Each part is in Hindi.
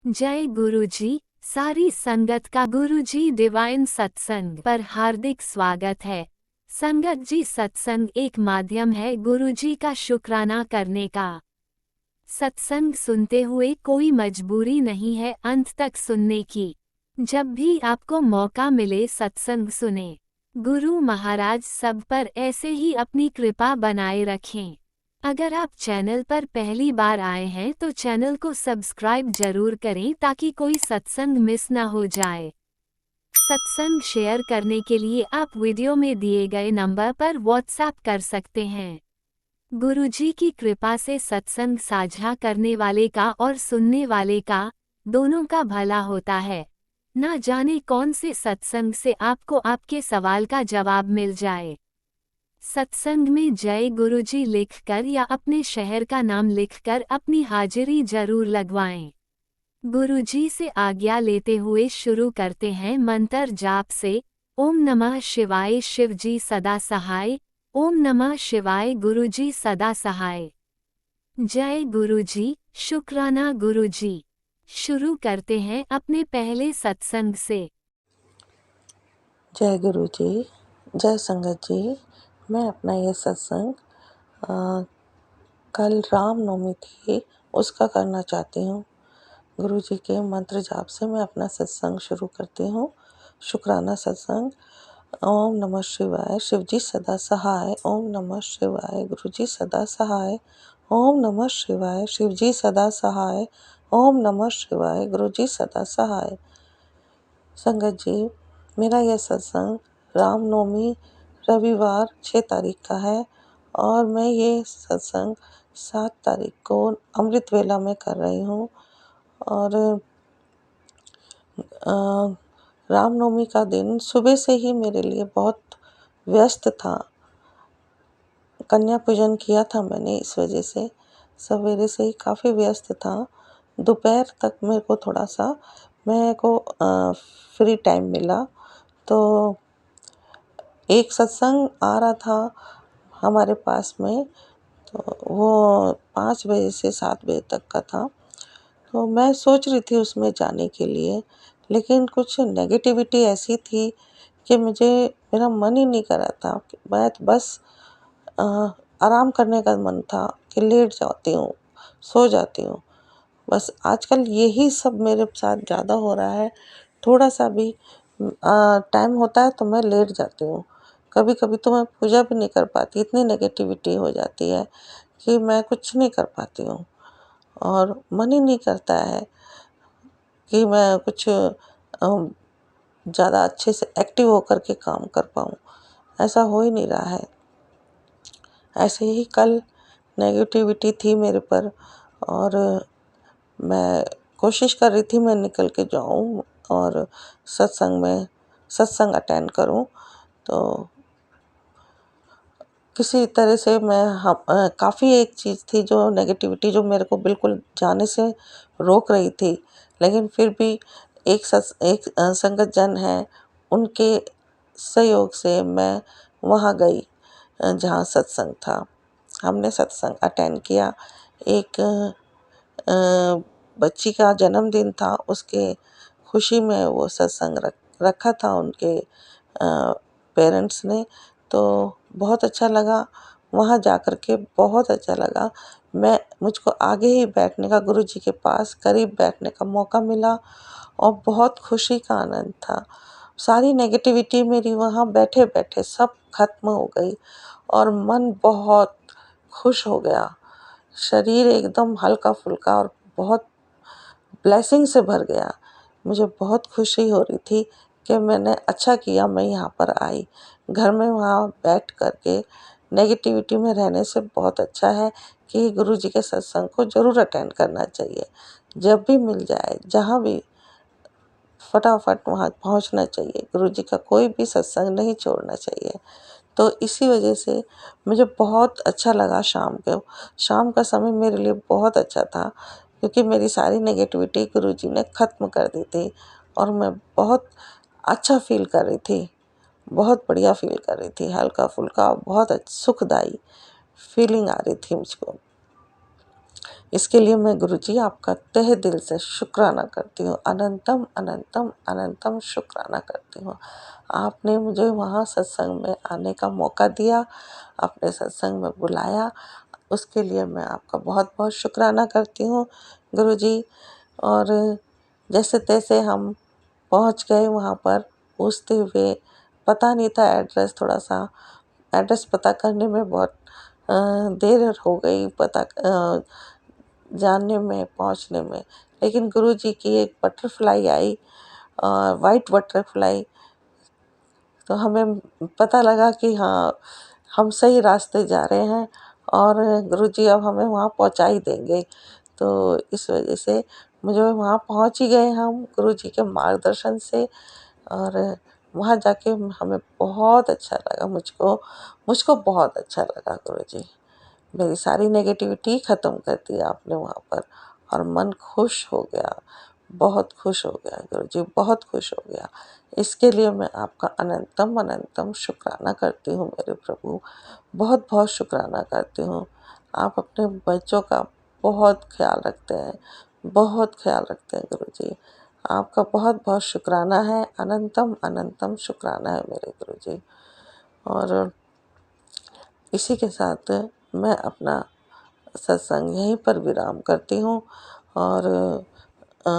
जय गुरुजी। सारी संगत का गुरुजी डिवाइन सत्संग पर हार्दिक स्वागत है। संगत जी, सत्संग एक माध्यम है गुरुजी का शुक्राना करने का। सत्संग सुनते हुए कोई मजबूरी नहीं है अंत तक सुनने की। जब भी आपको मौका मिले सत्संग सुने। गुरु महाराज सब पर ऐसे ही अपनी कृपा बनाए रखें। अगर आप चैनल पर पहली बार आए हैं तो चैनल को सब्सक्राइब जरूर करें ताकि कोई सत्संग मिस ना हो जाए। सत्संग शेयर करने के लिए आप वीडियो में दिए गए नंबर पर व्हाट्सएप कर सकते हैं। गुरुजी की कृपा से सत्संग साझा करने वाले का और सुनने वाले का दोनों का भला होता है। ना जाने कौन से सत्संग से आपको आपके सवाल का जवाब मिल जाए। सत्संग में जय गुरुजी लिखकर या अपने शहर का नाम लिखकर अपनी हाजिरी जरूर लगवाएं। गुरुजी से आज्ञा लेते हुए शुरू करते हैं मंत्र जाप से। ओम नमः शिवाय शिवजी सदा सहाय। ओम नमः शिवाय गुरुजी सदा सहाय। जय गुरुजी, शुक्राना गुरुजी। शुरू करते हैं अपने पहले सत्संग से। जय गुरु जी, जय संगत जी। मैं अपना ये सत्संग कल रामनवमी थी उसका करना चाहती हूँ। गुरु जी के मंत्र जाप से मैं अपना सत्संग शुरू करती हूँ। शुक्राना सत्संग। ओम नमः शिवाय शिवजी सदा सहाय। ओम नमः शिवाय गुरुजी सदा सहाय। ओम नमः शिवाय शिवजी सदा सहाय। ओम नमः शिवाय गुरुजी सदा सहाय। संगत जी, मेरा यह सत्संग रामनवमी रविवार 6 तारीख का है और मैं ये सत्संग 7 तारीख को अमृत वेला में कर रही हूँ। और रामनवमी का दिन सुबह से ही मेरे लिए बहुत व्यस्त था। कन्या पूजन किया था मैंने, इस वजह से सवेरे से ही काफ़ी व्यस्त था। दोपहर तक मेरे को फ्री टाइम मिला तो एक सत्संग आ रहा था हमारे पास में, तो वो 5 बजे से 7 बजे तक का था। तो मैं सोच रही थी उसमें जाने के लिए, लेकिन कुछ नेगेटिविटी ऐसी थी कि मेरा मन ही नहीं कर रहा था। मैं तो बस अ, आराम करने का मन था कि लेट जाती हूँ, सो जाती हूँ। बस आजकल यही सब मेरे साथ ज़्यादा हो रहा है। थोड़ा सा भी टाइम होता है तो मैं लेट जाती हूँ। कभी कभी तो मैं पूजा भी नहीं कर पाती, इतनी नेगेटिविटी हो जाती है कि मैं कुछ नहीं कर पाती हूँ और मन ही नहीं करता है कि मैं कुछ ज़्यादा अच्छे से एक्टिव होकर के काम कर पाऊँ। ऐसा हो ही नहीं रहा है। ऐसे ही कल नेगेटिविटी थी मेरे पर और मैं कोशिश कर रही थी मैं निकल के जाऊँ और सत्संग अटेंड करूँ। तो किसी तरह से काफ़ी एक चीज़ थी जो नेगेटिविटी जो मेरे को बिल्कुल जाने से रोक रही थी, लेकिन फिर भी एक संगत जन है, उनके सहयोग से मैं वहाँ गई जहाँ सत्संग था। हमने सत्संग अटेंड किया। एक बच्ची का जन्मदिन था, उसके खुशी में वो सत्संग रखा था उनके पेरेंट्स ने। तो बहुत अच्छा लगा, वहाँ जा कर के बहुत अच्छा लगा। मुझको आगे ही बैठने का, गुरुजी के पास करीब बैठने का मौका मिला और बहुत खुशी का आनंद था। सारी नेगेटिविटी मेरी वहाँ बैठे बैठे सब खत्म हो गई और मन बहुत खुश हो गया। शरीर एकदम हल्का फुल्का और बहुत ब्लेसिंग से भर गया। मुझे बहुत खुशी हो रही थी कि मैंने अच्छा किया मैं यहाँ पर आई। घर में वहाँ बैठ कर के नेगेटिविटी में रहने से बहुत अच्छा है कि गुरुजी के सत्संग को ज़रूर अटेंड करना चाहिए। जब भी मिल जाए, जहाँ भी, फटाफट वहाँ पहुँचना चाहिए। गुरुजी का कोई भी सत्संग नहीं छोड़ना चाहिए। तो इसी वजह से मुझे बहुत अच्छा लगा। शाम का समय मेरे लिए बहुत अच्छा था क्योंकि मेरी सारी नेगेटिविटी गुरुजी ने ख़त्म कर दी थी और मैं बहुत अच्छा फ़ील कर रही थी, बहुत बढ़िया फ़ील कर रही थी। हल्का-फुल्का बहुत सुखदाई फ़ीलिंग आ रही थी मुझको। इसके लिए मैं गुरुजी आपका तहे दिल से शुक्राना करती हूँ, अनंतम अनंतम अनंतम शुक्राना करती हूँ। आपने मुझे वहाँ सत्संग में आने का मौका दिया, आपने सत्संग में बुलाया, उसके लिए मैं आपका बहुत-बहुत शुक्राना करती हूँ गुरुजी। और जैसे-तैसे हम पहुँच गए वहाँ पर, पूछते हुए पता नहीं था एड्रेस, थोड़ा-सा एड्रेस पता करने में बहुत देर हो गई, जानने में, पहुँचने में। लेकिन गुरुजी की एक बटरफ्लाई आई, व्हाइट बटरफ्लाई, तो हमें पता लगा कि हाँ, हम सही रास्ते जा रहे हैं और गुरुजी अब हमें वहाँ पहुँचा ही देंगे। तो इस वजह से मुझे वहाँ पहुँच ही गए हम गुरुजी के मार्गदर्शन से। और वहाँ जाके हमें बहुत अच्छा लगा, मुझको मुझको बहुत अच्छा लगा गुरुजी। मेरी सारी नेगेटिविटी ख़त्म कर दी आपने वहाँ पर, और मन खुश हो गया, बहुत खुश हो गया गुरुजी, बहुत खुश हो गया। इसके लिए मैं आपका अनंतम अनंतम शुक्राना करती हूँ मेरे प्रभु, बहुत-बहुत शुक्राना करती हूँ। आप अपने बच्चों का बहुत ख़्याल रखते हैं, बहुत ख़्याल रखते हैं गुरुजी। आपका बहुत-बहुत शुक्राना है, अनंतम अनंतम शुक्राना है मेरे गुरुजी। और इसी के साथ मैं अपना सत्संग यहीं पर विराम करती हूँ, और अ,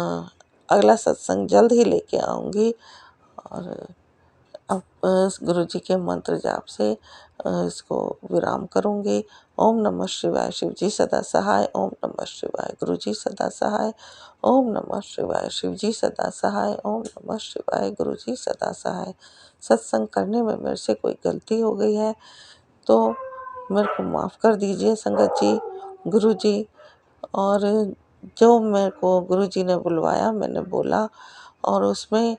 अगला सत्संग जल्द ही लेके आऊँगी। और अब गुरुजी के मंत्र जाप से इसको विराम करूँगी। ओम नमः शिवाय, शिव जी सदा सहाय। ओम नमः शिवाय, गुरुजी सदा सहाय। ओम नमः शिवाय, शिव जी सदा सहाय। ओम नमः शिवाय, गुरुजी सदा सहाय। सत्संग करने में मेरे से कोई गलती हो गई है तो मेरे को माफ़ कर दीजिए संगत जी, गुरुजी। और जो मेरे को गुरुजी ने बुलवाया मैंने बोला, और उसमें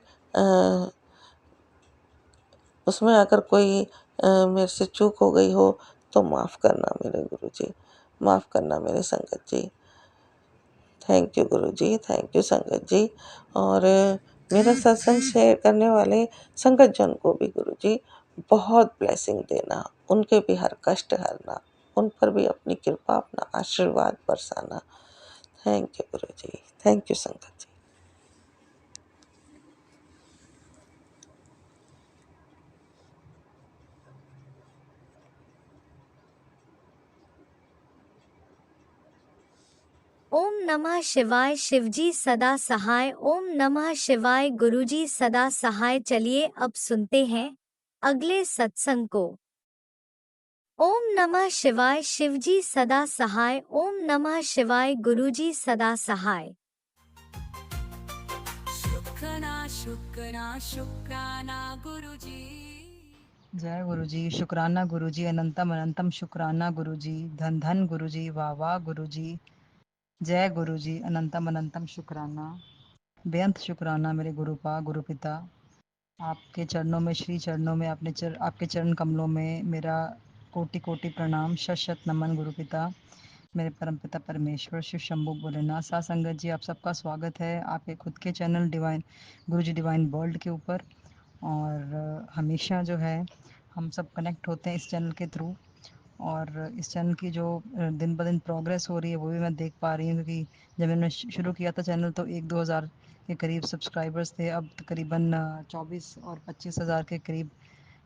अगर कोई मेरे से चूक हो गई हो तो माफ़ करना मेरे गुरुजी, माफ़ करना मेरे संगत जी। Thank you Guruji, thank you sangat ji. और मेरा सत्संग शेयर करने वाले संगत जन को भी गुरुजी बहुत ब्लेसिंग देना, उनके भी हर कष्ट हरना, उन पर भी अपनी कृपा, अपना आशीर्वाद Barsana. Thank you Guruji, thank you sangat जी। ओम नमः शिवाय, शिवजी सदा सहाय। ओम नमः शिवाय, गुरुजी सदा सहाय। चलिए अब सुनते हैं अगले सत्संग को। ओम नमः शिवाय, शिवजी सदा सहाय। ओम नमः शिवाय, गुरुजी सदा सहाय। शुक्राना शुक्राना शुक्राना गुरुजी। जय गुरुजी, शुक्राना गुरुजी, अनंतम अनंतम शुक्राना गुरुजी, धन धन गुरुजी, वाह वाह गुरुजी। जय गुरुजी, अनंतम अनंतम शुक्राना, बेअंत शुक्राना मेरे गुरुपा गुरुपिता। आपके चरणों में, श्री चरणों में, आपके चरण कमलों में मेरा कोटि कोटि प्रणाम, शत शत नमन गुरुपिता, मेरे परमपिता परमेश्वर शिव शंभु भोलेनाथ। साथ संगत जी, आप सबका स्वागत है आपके खुद के चैनल डिवाइन गुरुजी डिवाइन वर्ल्ड के ऊपर। और हमेशा जो है हम सब कनेक्ट होते हैं इस चैनल के थ्रू। और इस चैनल की जो दिन ब दिन प्रोग्रेस हो रही है वो भी मैं देख पा रही हूँ, क्योंकि जब मैंने शुरू किया था चैनल तो 1-2 हज़ार के करीब सब्सक्राइबर्स थे, अब तकरीबन 24 और 25 हज़ार के करीब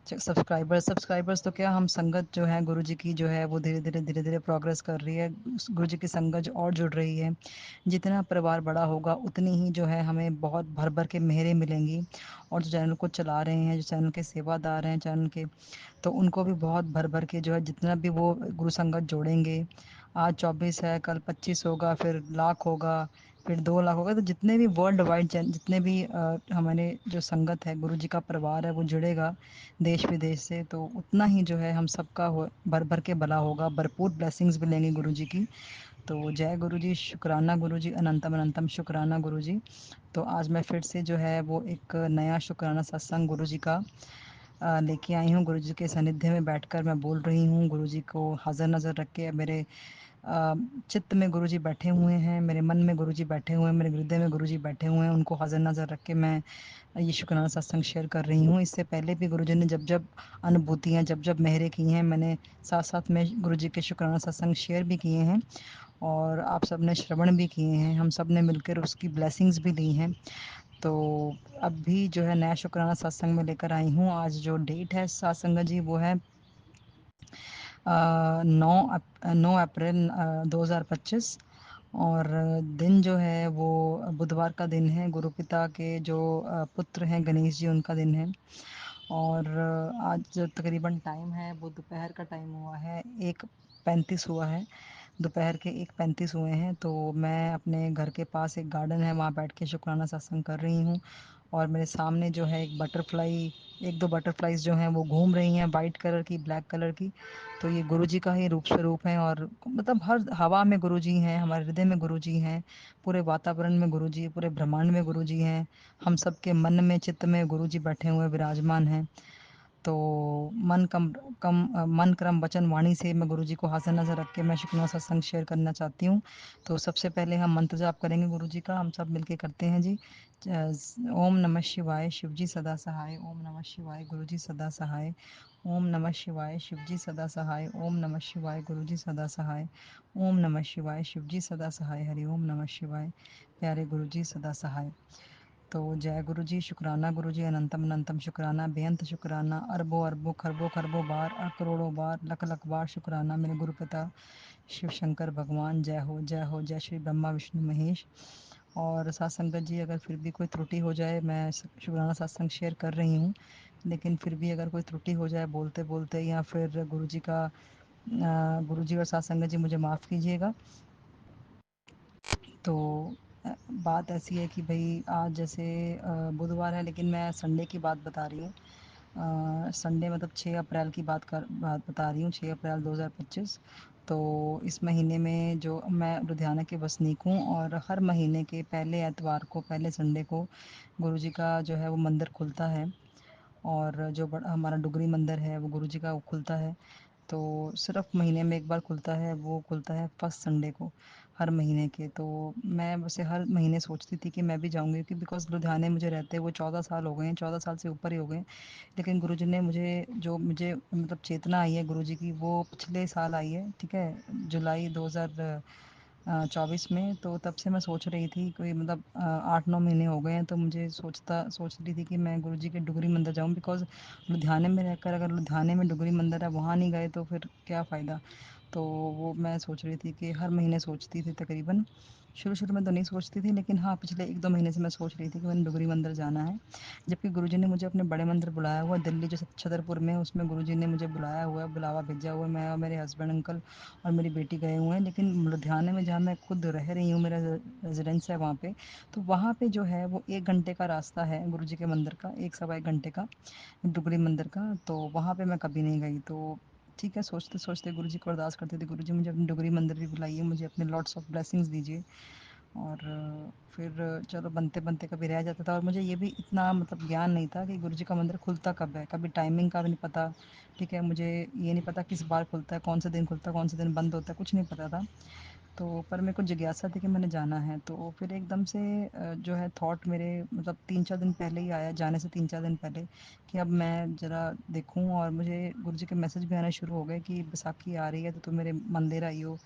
सब्सक्राइबर्स तो क्या, हम संगत जो है गुरुजी की जो है वो धीरे धीरे प्रोग्रेस कर रही है। गुरुजी की संगत जो और जुड़ रही है, जितना परिवार बड़ा होगा उतनी ही जो है हमें बहुत भर भर के मेहरें मिलेंगी। और जो चैनल को चला रहे हैं, जो चैनल के सेवादार हैं चैनल के, तो उनको भी बहुत भर भर के जो है जितना भी वो गुरु संगत जोड़ेंगे, आज 24 है, कल 25 होगा, फिर लाख होगा, फिर 2 लाख होगा, तो जितने भी वर्ल्ड वाइड जितने भी हमारे जो संगत है गुरु जी का परिवार है वो जुड़ेगा देश विदेश से, तो उतना ही जो है हम सबका भर भर के भला होगा, भरपूर ब्लेसिंग्स मिलेंगी गुरु जी की। तो जय गुरु जी, शुक्राना गुरु जी, अनंतम अनंतम शुक्राना गुरु जी। तो आज मैं फिर से जो है वो एक नया शुक्राना सत्संग गुरु जी का लेके आई हूँ। गुरुजी के सानिध्य में बैठकर मैं बोल रही हूँ, गुरुजी को हाज़िर नज़र रख के। मेरे चित्त में गुरुजी बैठे हुए हैं, मेरे मन में गुरुजी बैठे हुए हैं, मेरे हृदय में गुरुजी बैठे हुए हैं, उनको हाज़िर नज़र रख के मैं ये शुक्राना सत्संग शेयर कर रही हूँ। इससे पहले भी गुरुजी ने जब जब अनुभूतियाँ, जब जब मेहरें की हैं, मैंने साथ साथ में गुरुजी के शुक्राना सत्संग शेयर भी किए हैं। और आप सब ने श्रवण भी किए हैं, हम सब ने मिलकर उसकी ब्लेसिंग्स भी ली हैं। तो अब भी जो है नया शुक्राना सत्संग में लेकर आई हूँ। आज जो डेट है सत्संग जी वो है 9 अप्रैल 2025। और दिन जो है वो बुधवार का दिन है। गुरु पिता के जो पुत्र हैं गणेश जी, उनका दिन है। और आज जो तकरीबन टाइम है वो दोपहर का टाइम हुआ है, 1:35 हुआ है। दोपहर के 1:35 हुए हैं। तो मैं अपने घर के पास एक गार्डन है, वहाँ बैठ के शुक्राना सत्संग कर रही हूँ। और मेरे सामने जो है एक बटरफ्लाई, एक दो बटरफ्लाइज जो हैं वो घूम रही हैं, वाइट कलर की, ब्लैक कलर की। तो ये गुरुजी का ही रूप स्वरूप है। और मतलब हर हवा में गुरुजी हैं, हमारे हृदय में गुरुजी हैं, पूरे वातावरण में गुरुजी, पूरे ब्रह्मांड में गुरुजी हैं, हम सबके मन में, चित्त में गुरुजी बैठे हुए विराजमान हैं। तो मन क्रम वचन वाणी से मैं गुरुजी को हासिल नजर रख के मैं शुक्राना सत्संग शेयर करना चाहती हूँ। तो सबसे पहले हम मंत्र जाप करेंगे गुरुजी का, हम सब मिलके करते हैं जी। ओम नमः शिवाय, शिवजी सदा सहाय। ओम नमः शिवाय, गुरुजी सदा सहाय। ओम नमः शिवाय, शिवजी सदा सहाय। ओम नमः शिवाय, गुरुजी सदा सहाय। ओम नमः शिवाय, शिवजी सदा सहाय। हरि ओम नमः शिवाय। प्यारे गुरुजी सदा सहाय। तो जय गुरु जी, शुक्राना गुरु जी, अनंतम अनंतम शुक्राना, बेअंत शुक्राना, अरबों अरबों खरबों खरबों बार और करोड़ों बार, लख लख बार शुक्राना मेरे गुरु पिता शिव शंकर भगवान। जय हो जय हो, जय श्री ब्रह्मा विष्णु महेश। और साथ संगत जी, अगर फिर भी कोई त्रुटि हो जाए, मैं शुक्राना सत्संग शेयर कर रही हूँ, लेकिन फिर भी अगर कोई त्रुटि हो जाए बोलते बोलते, या फिर गुरु जी और साथ संगत जी मुझे माफ़ कीजिएगा। तो बात ऐसी है कि भाई आज जैसे बुधवार है, लेकिन मैं संडे की बात बता रही हूँ। संडे मतलब 6 अप्रैल की बात बता रही हूँ, 6 अप्रैल 2025। तो इस महीने में जो मैं लुधियाना की वसनीक हूँ, और हर महीने के पहले एतवार को, पहले संडे को गुरुजी का जो है वो मंदिर खुलता है। और जो बड़ा हमारा डुगरी मंदिर है वो गुरुजी का वो खुलता है। तो सिर्फ महीने में एक बार खुलता है, वो खुलता है फर्स्ट संडे को हर महीने के। तो मैं वैसे हर महीने सोचती थी कि मैं भी जाऊंगी, क्योंकि बिकॉज लुधियाने मुझे रहते हुए 14 साल हो गए हैं, 14 साल से ऊपर ही हो गए हैं। लेकिन गुरुजी ने मुझे मतलब चेतना आई है गुरुजी की, वो पिछले साल आई है, ठीक है, जुलाई 2024 में। तो तब से मैं सोच रही थी, कोई मतलब 8-9 महीने हो गए हैं, तो मुझे सोच रही थी कि मैं गुरुजी के डुगरी मंदिर जाऊँ। बिकॉज लुधियाने में रहकर अगर लुधियाने में डुगरी मंदिर है, वहाँ नहीं गए तो फिर क्या फ़ायदा। तो वो मैं सोच रही थी कि हर महीने सोचती थी तकरीबन। शुरू-शुरू में तो नहीं सोचती थी, लेकिन हाँ, पिछले 1-2 महीने से मैं सोच रही थी कि मैंने डुगरी मंदिर जाना है। जबकि गुरुजी ने मुझे अपने बड़े मंदिर बुलाया हुआ है, दिल्ली जो छतरपुर में है, उसमें गुरुजी ने मुझे बुलाया हुआ है, बुलावा भेजा हुआ है। मैं और मेरे हस्बैंड अंकल और मेरी बेटी गए हुए हैं। लेकिन लुधियाने में जहाँ मैं खुद रह रही हूँ, मेरा रेज़िडेंस है वहाँ पे, तो वहाँ पे जो है वो 1 घंटे का रास्ता है गुरुजी के मंदिर का, 1 सवा 1 घंटे का, डुगरी मंदिर का। तो वहाँ पे मैं कभी नहीं गई। तो ठीक है, सोचते-सोचते गुरुजी को अरदास करती थी, गुरुजी मुझे अपने डुगरी मंदिर भी बुलाइए, मुझे अपने लॉट्स ऑफ ब्लेसिंग्स दीजिए। और फिर चलो बनते-बनते कभी रह जाता था। और मुझे ये भी इतना मतलब ज्ञान नहीं था कि गुरुजी का मंदिर खुलता कब है, कभी टाइमिंग का भी नहीं पता, ठीक है। मुझे ये नहीं पता किस बार खुलता है, कौन से दिन खुलता है, कौन से दिन बंद होता है, कुछ नहीं पता था। तो पर मेरे को जिज्ञासा थी कि मैंने जाना है। तो फिर एकदम से जो है थॉट मेरे मतलब 3-4 दिन पहले ही आया, जाने से 3-4 दिन पहले, कि अब मैं ज़रा देखूँ। और मुझे गुरुजी के मैसेज भी आने शुरू हो गए कि बैसाखी आ रही है तो तुम मेरे मंदिर आइयो,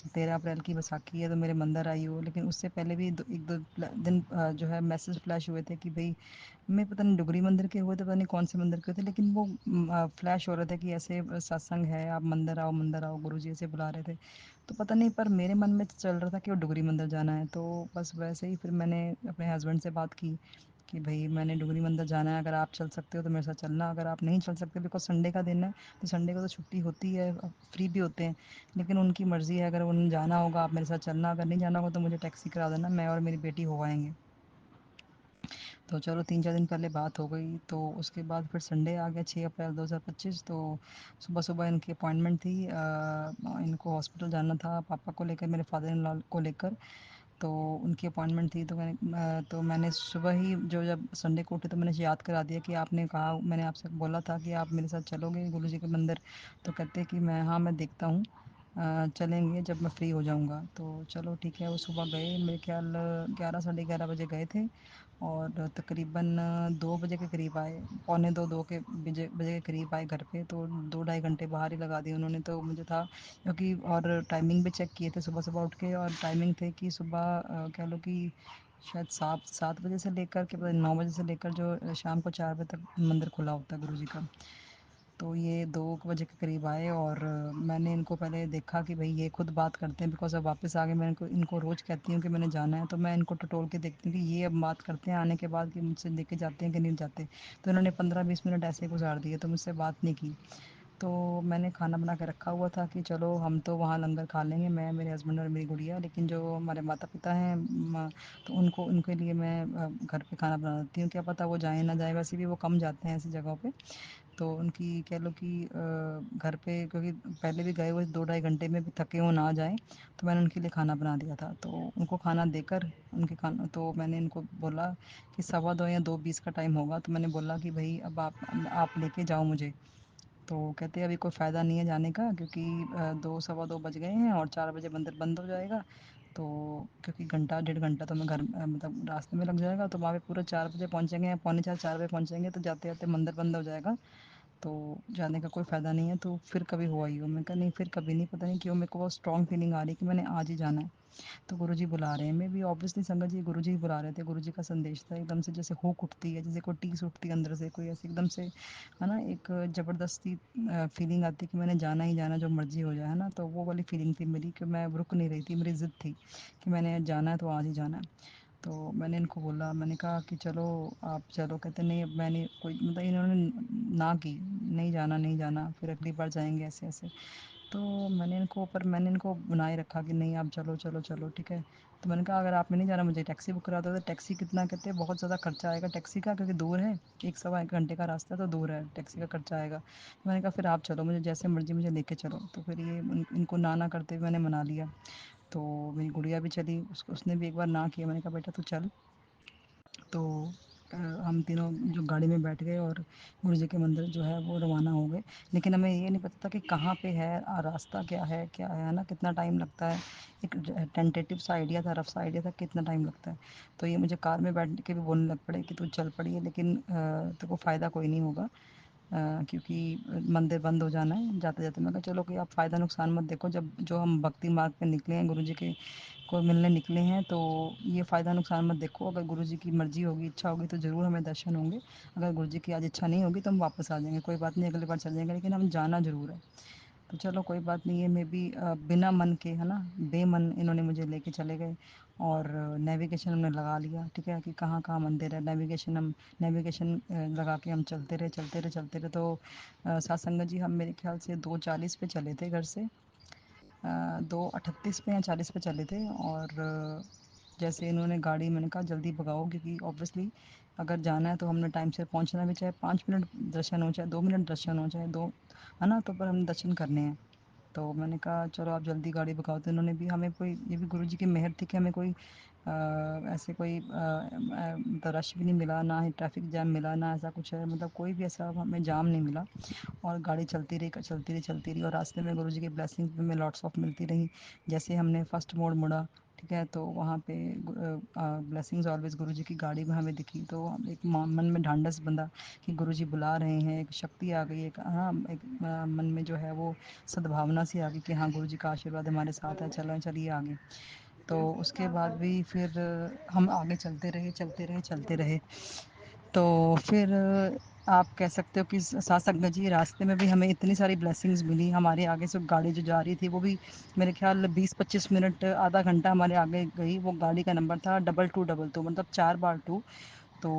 13 अप्रैल की बैसाखी है तो मेरे मंदिर आई हो। लेकिन उससे पहले भी 1-2 दिन जो है मैसेज फ्लैश हुए थे कि भाई, मैं पता नहीं डुगरी मंदिर के हुए थे, पता नहीं कौन से मंदिर के थे, लेकिन वो फ्लैश हो रहे थे कि ऐसे सत्संग है, आप मंदिर आओ, गुरुजी ऐसे बुला रहे थे। तो पता नहीं, पर मेरे मन में चल रहा था कि वो डुगरी मंदिर जाना है। तो बस वैसे ही फिर मैंने अपने हस्बैंड से बात की कि भाई मैंने डुगरी मंदिर जाना है, अगर आप चल सकते हो तो मेरे साथ चलना, अगर आप नहीं चल सकते बिकॉज संडे का दिन है, तो संडे को तो छुट्टी होती है, फ्री भी होते हैं। लेकिन उनकी मर्ज़ी है, अगर उन्हें जाना होगा आप मेरे साथ चलना, अगर नहीं जाना होगा तो मुझे टैक्सी करा देना, मैं और मेरी बेटी हो आएंगे। तो चलो 3-4 दिन पहले बात हो गई। तो उसके बाद फिर संडे आ गया, 6 अप्रैल 2025। तो सुबह सुबह इनकी अपॉइंटमेंट थी, इनको हॉस्पिटल जाना था, पापा को लेकर, मेरे फादर इन लॉ को लेकर। तो उनकी अपॉइंटमेंट थी। तो मैंने सुबह ही जो जब संडे को उठे तो मैंने याद करा दिया कि आपने कहा, मैंने आपसे बोला था कि आप मेरे साथ चलोगे गुरुजी के मंदिर। तो कहते कि मैं, हाँ मैं देखता हूँ। चलेंगे जब मैं फ्री हो जाऊँगा। तो चलो ठीक है, वो सुबह गए, मेरे ख़्याल 11 साढ़े 11 बजे गए थे और तकरीबन 2 बजे के करीब आए, पौने 2 के बजे के करीब आए घर पे। तो 2 ढाई घंटे बाहर ही लगा दिए उन्होंने। तो मुझे था क्योंकि और टाइमिंग भी चेक किए थे सुबह-सुबह उठ के, और टाइमिंग थे कि सुबह कह लो कि शायद 7 बजे से लेकर के पता नहीं 9 बजे से लेकर जो शाम को 4 बजे तक मंदिर खुला होता है गुरुजी का। तो ये 2 बजे के करीब आए और मैंने इनको पहले देखा कि भई ये खुद बात करते हैं, बिकॉज़ अब वापस आ गए। मैं इनको इनको रोज़ कहती हूँ कि मैंने जाना है, तो मैं इनको टटोल के देखती हूँ कि ये अब बात करते हैं आने के बाद कि मुझसे लेके जाते हैं कि नहीं जाते। तो इन्होंने 15-20 मिनट ऐसे ही गुज़ार दिए, तो मुझसे बात नहीं की। तो मैंने खाना बना के रखा हुआ था कि चलो हम तो वहाँ लंगर खा लेंगे, मैं, मेरे हस्बैंड और मेरी गुड़िया, लेकिन जो हमारे माता-पिता हैं तो उनको उनके लिए मैं घर पे खाना बना देती हूँ। क्या पता वो जाएँ ना जाएँ, वैसे भी वो कम जाते हैं ऐसी जगहों पे। तो उनकी कह लो कि घर पे क्योंकि पहले भी गए हुए 2 ढाई घंटे में भी थके हों ना जाएँ, तो मैंने उनके लिए खाना बना दिया था। तो उनको खाना देकर उनके खाना तो मैंने इनको बोला कि सवा 2 या 2:20 का टाइम होगा, तो मैंने बोला कि भई अब आप लेके जाओ मुझे। तो कहते अभी कोई फ़ायदा नहीं है जाने का, क्योंकि 2 सवा 2 बज गए हैं और 4 बजे मंदिर बंद हो जाएगा। तो क्योंकि घंटा डेढ़ घंटा तो मैं मतलब रास्ते में लग जाएगा, तो वहाँ पे पूरा 4 बजे पहुँचेंगे या पौने 4 4 बजे पहुँचेंगे, तो जाते-जाते मंदिर बंद हो जाएगा। तो जाने का कोई फ़ायदा नहीं है, तो फिर कभी हो आई हो। मैं कहा नहीं, फिर कभी नहीं, पता नहीं क्यों मेरे को बहुत स्ट्रॉन्ग फीलिंग आ रही है कि मैंने आज ही जाना है। तो गुरुजी बुला रहे हैं, मैं भी ऑब्वियसली संगत जी गुरुजी ही बुला रहे थे। गुरुजी का संदेश था, एकदम से जैसे हुक उठती है, जैसे कोई टीस उठती है अंदर से, कोई ऐसे एकदम से, है ना, एक ज़बरदस्ती फीलिंग आती है कि मैंने जाना ही जाना, जो मर्जी हो जाए, है ना। तो वो वाली फीलिंग थी मेरी कि मैं रुक नहीं रही थी, मेरी ज़िद थी कि मैंने जाना है तो आज ही जाना है। तो मैंने इनको बोला, मैंने कहा कि चलो आप चलो। कहते नहीं, अब मैंने कोई मतलब इन्होंने ना की, नहीं जाना नहीं जाना, फिर अगली बार जाएंगे ऐसे ऐसे। तो मैंने इनको बनाए रखा कि नहीं आप चलो चलो चलो, ठीक है। तो मैंने कहा अगर आपने नहीं जाना, मुझे टैक्सी बुक करा दो। तो टैक्सी कितना, कहते हैं बहुत ज़्यादा खर्चा आएगा टैक्सी का, क्योंकि दूर है, एक सवा एक घंटे का रास्ता है, तो दूर है, टैक्सी का खर्चा आएगा। तो मैंने कहा फिर आप चलो, मुझे जैसे मर्जी मुझे लेके चलो। तो फिर ये इनको ना ना करते हुए मैंने मना लिया। तो मेरी गुड़िया भी चली, उसने भी एक बार ना किया। मैंने कहा बेटा तू चल। तो हम तीनों जो गाड़ी में बैठ गए और गुरु जी के मंदिर जो है वो रवाना हो गए। लेकिन हमें ये नहीं पता था कि कहाँ पे है, रास्ता क्या है ना, कितना टाइम लगता है। एक टेंटेटिव सा आइडिया था, रफ सा आइडिया था कितना टाइम लगता है। तो ये मुझे कार में बैठ के भी बोलने लग पड़े कि तू चल पड़ी है, लेकिन तेरे को फ़ायदा कोई नहीं होगा, क्योंकि मंदिर बंद हो जाना है जाते जाते। मैं कहा चलो कोई आप फ़ायदा नुकसान मत देखो, जब जो हम भक्ति मार्ग पे निकले हैं, गुरु जी के को मिलने निकले हैं, तो ये फ़ायदा नुकसान मत देखो। अगर गुरु जी की मर्ज़ी होगी, इच्छा होगी, तो ज़रूर हमें दर्शन होंगे। अगर गुरु जी की आज इच्छा नहीं होगी तो हम वापस आ जाएँगे, कोई बात नहीं, अगली बार चल जाएँगे, लेकिन हम जाना ज़रूर है। तो चलो कोई बात नहीं है, मैं भी बिना मन के, है ना, बेमन इन्होंने मुझे लेके चले गए और नेविगेशन हमने लगा लिया, ठीक है, कि कहाँ-कहाँ मंदिर है। नेविगेशन लगा के हम चलते रहे, चलते रहे, चलते रहे। तो साथ संगत जी हम मेरे ख़्याल से 2:40 पे चले थे घर से, 2:38 पे या 40 पे चले थे। और जैसे इन्होंने गाड़ी, मैंने कहा जल्दी भगाओ, क्योंकि ऑब्वियसली अगर जाना है तो हमने टाइम से पहुंचना भी, चाहे 5 मिनट दर्शन हो, चाहे 2 मिनट दर्शन हो, चाहे 2, है ना, तो पर हम दर्शन करने हैं। तो मैंने कहा चलो आप जल्दी गाड़ी भगाओ। तो इन्होंने भी हमें कोई, ये भी गुरु जी की मेहर थी कि हमें कोई ऐसे कोई मतलब रश भी नहीं मिला, ना ही ट्रैफिक जैम मिला, ना ऐसा कुछ है, मतलब कोई भी ऐसा हमें जाम नहीं मिला। और गाड़ी चलती रही, चलती रही, चलती रही, और रास्ते में गुरुजी की ब्लेसिंग्स भी हमें लॉट्स ऑफ मिलती रही। जैसे हमने फर्स्ट मोड़ मुड़ा, ठीक है, तो वहाँ पे ब्लेसिंग्स ऑलवेज गुरुजी की गाड़ी में हमें दिखी। तो एक मन में ढांढस बंधा कि गुरुजी बुला रहे हैं, एक शक्ति आ गई, एक, हाँ, एक मन में जो है वो सद्भावना सी आ गई कि हाँ गुरुजी का आशीर्वाद हमारे साथ है, चलो चलिए आगे। तो उसके बाद भी फिर हम आगे चलते रहे, चलते रहे, चलते रहे। तो फिर आप कह सकते हो कि साथ संगत जी रास्ते में भी हमें इतनी सारी ब्लेसिंग्स मिली। हमारे आगे से गाड़ी जो जा रही थी वो भी मेरे ख्याल 20-25 मिनट, आधा घंटा हमारे आगे गई। वो गाड़ी का नंबर था 2222, मतलब 4 बार 2। तो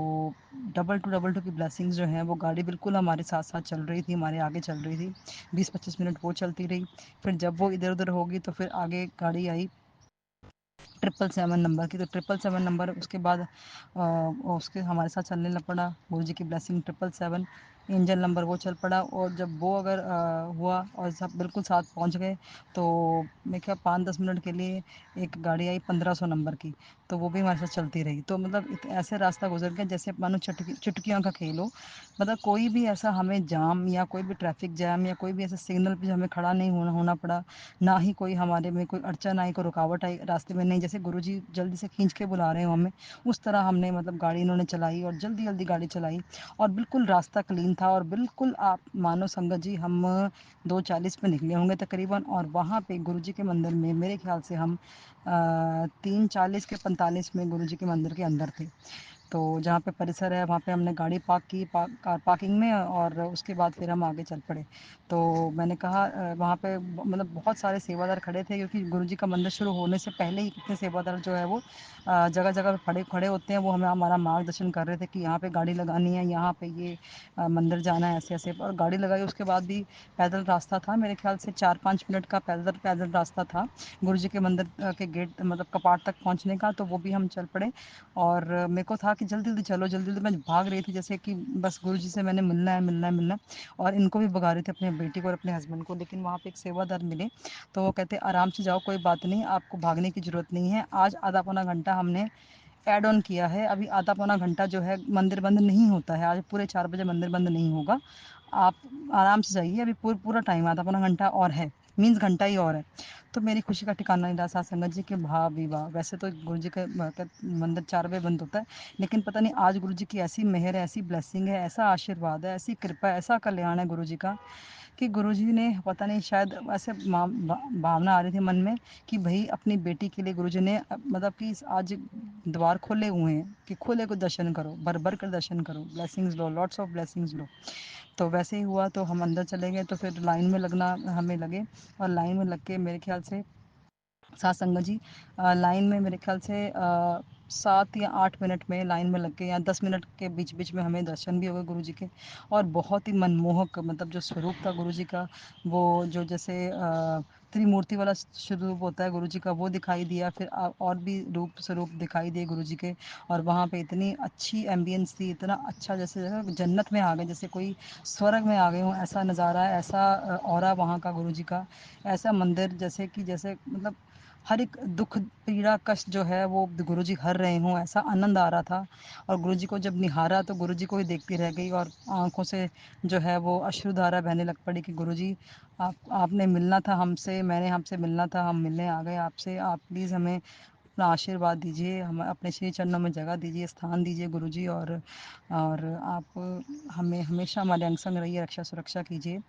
2222 की ब्लेसिंग्स जो हैं वो गाड़ी बिल्कुल हमारे साथ साथ चल रही थी, हमारे आगे चल रही थी। 20-25 मिनट वो चलती रही। फिर जब वो इधर उधर होगी तो फिर आगे गाड़ी आई 777 नंबर की। तो 777 नंबर उसके बाद उसके हमारे साथ चलने लग पड़ा। गुरु जी की ब्लेसिंग 777, इंजन नंबर वो चल पड़ा, और जब वो अगर हुआ और सब बिल्कुल साथ पहुंच गए, तो मैं क्या 5-10 मिनट के लिए एक गाड़ी आई 1500 नंबर की, तो वो भी हमारे साथ चलती रही। तो मतलब ऐसे रास्ता गुजर गया जैसे मानो चुटकियों का खेल हो। मतलब कोई भी ऐसा हमें जाम या कोई भी ट्रैफिक जैम या कोई भी ऐसे सिग्नल पे हमें खड़ा नहीं होना पड़ा, ना ही कोई हमारे में कोई अड़चन आई, कोई रुकावट आई रास्ते में, नहीं। जैसे गुरुजी जल्दी से खींच के बुला रहे हो हमें, उस तरह हमने मतलब गाड़ी इन्होंने चलाई और जल्दी जल्दी गाड़ी चलाई, और बिल्कुल रास्ता क्लीन था, और बिल्कुल आप मानो संगत जी हम 2:40 पे निकले होंगे तकरीबन, और वहाँ पे गुरुजी के मंदिर में मेरे ख्याल से हम 3:40 के 45 में गुरुजी के मंदिर के अंदर थे। तो जहाँ पे परिसर है वहाँ पे हमने गाड़ी पार्क की, कार पार्किंग में, और उसके बाद फिर हम आगे चल पड़े। तो मैंने कहा वहाँ पे मतलब बहुत सारे सेवादार खड़े थे, क्योंकि गुरुजी का मंदिर शुरू होने से पहले ही कितने सेवादार जो है वो जगह जगह पे खड़े खड़े होते हैं, वो हमें हमारा मार्गदर्शन कर रहे थे कि यहाँ पे गाड़ी लगानी है, यहाँ पे ये मंदिर जाना है, ऐसे ऐसे। और गाड़ी लगाई, उसके बाद भी पैदल रास्ता था, मेरे ख्याल से 4-5 मिनट का पैदल पैदल रास्ता था गुरुजी के मंदिर के गेट मतलब कपाट तक पहुँचने का। तो वो भी हम चल पड़े, और मेरे को था कि जल्दी जल्दी चलो, जल्दी जल्दी मैं भाग रही थी, जैसे कि बस गुरुजी से मैंने मिलना है मिलना है मिलना है। और इनको भी भगा रहे थे, अपनी बेटी को और अपने हस्बैंड को। लेकिन वहाँ पे एक सेवादार मिले, तो वो कहते आराम से जाओ, कोई बात नहीं, आपको भागने की ज़रूरत नहीं है। आज आधा पौना घंटा हमने ऐड ऑन किया है, अभी आधा पौना घंटा जो है मंदिर बंद नहीं होता है, आज पूरे 4 बजे मंदिर बंद नहीं होगा, आप आराम से जाइए, अभी पूरा टाइम आधा पौना घंटा और है, मीन्स घंटा ही और है। तो मेरी खुशी का ठिकाना नहीं रहा साथ संगत जी के, वाह भी वाह। वैसे तो गुरु जी का मंदिर 4 बजे बंद होता है, लेकिन पता नहीं आज गुरु जी की ऐसी मेहर है, ऐसी ब्लेसिंग है, ऐसा आशीर्वाद है, ऐसी कृपा है, ऐसा कल्याण है गुरु जी का, कि गुरुजी ने पता नहीं शायद ऐसे भावना आ रही थी मन में कि भाई अपनी बेटी के लिए गुरुजी ने मतलब कि आज द्वार खोले हुए हैं कि खोले को दर्शन करो, भर भर कर दर्शन करो, ब्लेसिंग्स लो, लॉट्स ऑफ ब्लेसिंग्स लो। तो वैसे ही हुआ, तो हम अंदर चले गए, तो फिर लाइन में लगना हमें लगे, और लाइन में लग के मेरे ख्याल से सात संगत जी लाइन में मेरे ख्याल से 7 या 8 मिनट में लाइन में लग के, या 10 मिनट के बीच बीच में हमें दर्शन भी हो गए गुरु जी के। और बहुत ही मनमोहक मतलब जो स्वरूप था गुरु जी का, वो जो जैसे त्रिमूर्ति वाला स्वरूप होता है गुरु जी का, वो दिखाई दिया। फिर और भी रूप स्वरूप दिखाई दिए गुरु जी के, और वहाँ पे इतनी अच्छी एम्बियंस थी, इतना अच्छा जैसे जन्नत में आ गए, जैसे कोई स्वर्ग में आ गए हों, ऐसा नज़ारा है, ऐसा ऑरा वहाँ का गुरु जी का, ऐसा मंदिर जैसे कि जैसे मतलब हर एक दुख पीड़ा कष्ट जो है वो गुरुजी हर रहे हों, ऐसा आनंद आ रहा था। और गुरुजी को जब निहारा तो गुरुजी को ही देखती रह गई, और आंखों से जो है वो अश्रुधारा बहने लग पड़ी कि गुरुजी आपने मिलना था हमसे, मैंने हमसे मिलना था, हम मिलने आ गए आपसे, आप प्लीज़ हमें अपना आशीर्वाद दीजिए, हम अपने श्री चरणों में जगह दीजिए, स्थान दीजिए गुरुजी, और आप हमें हमेशा हमारे अंग संग रहिए, रक्षा सुरक्षा कीजिए।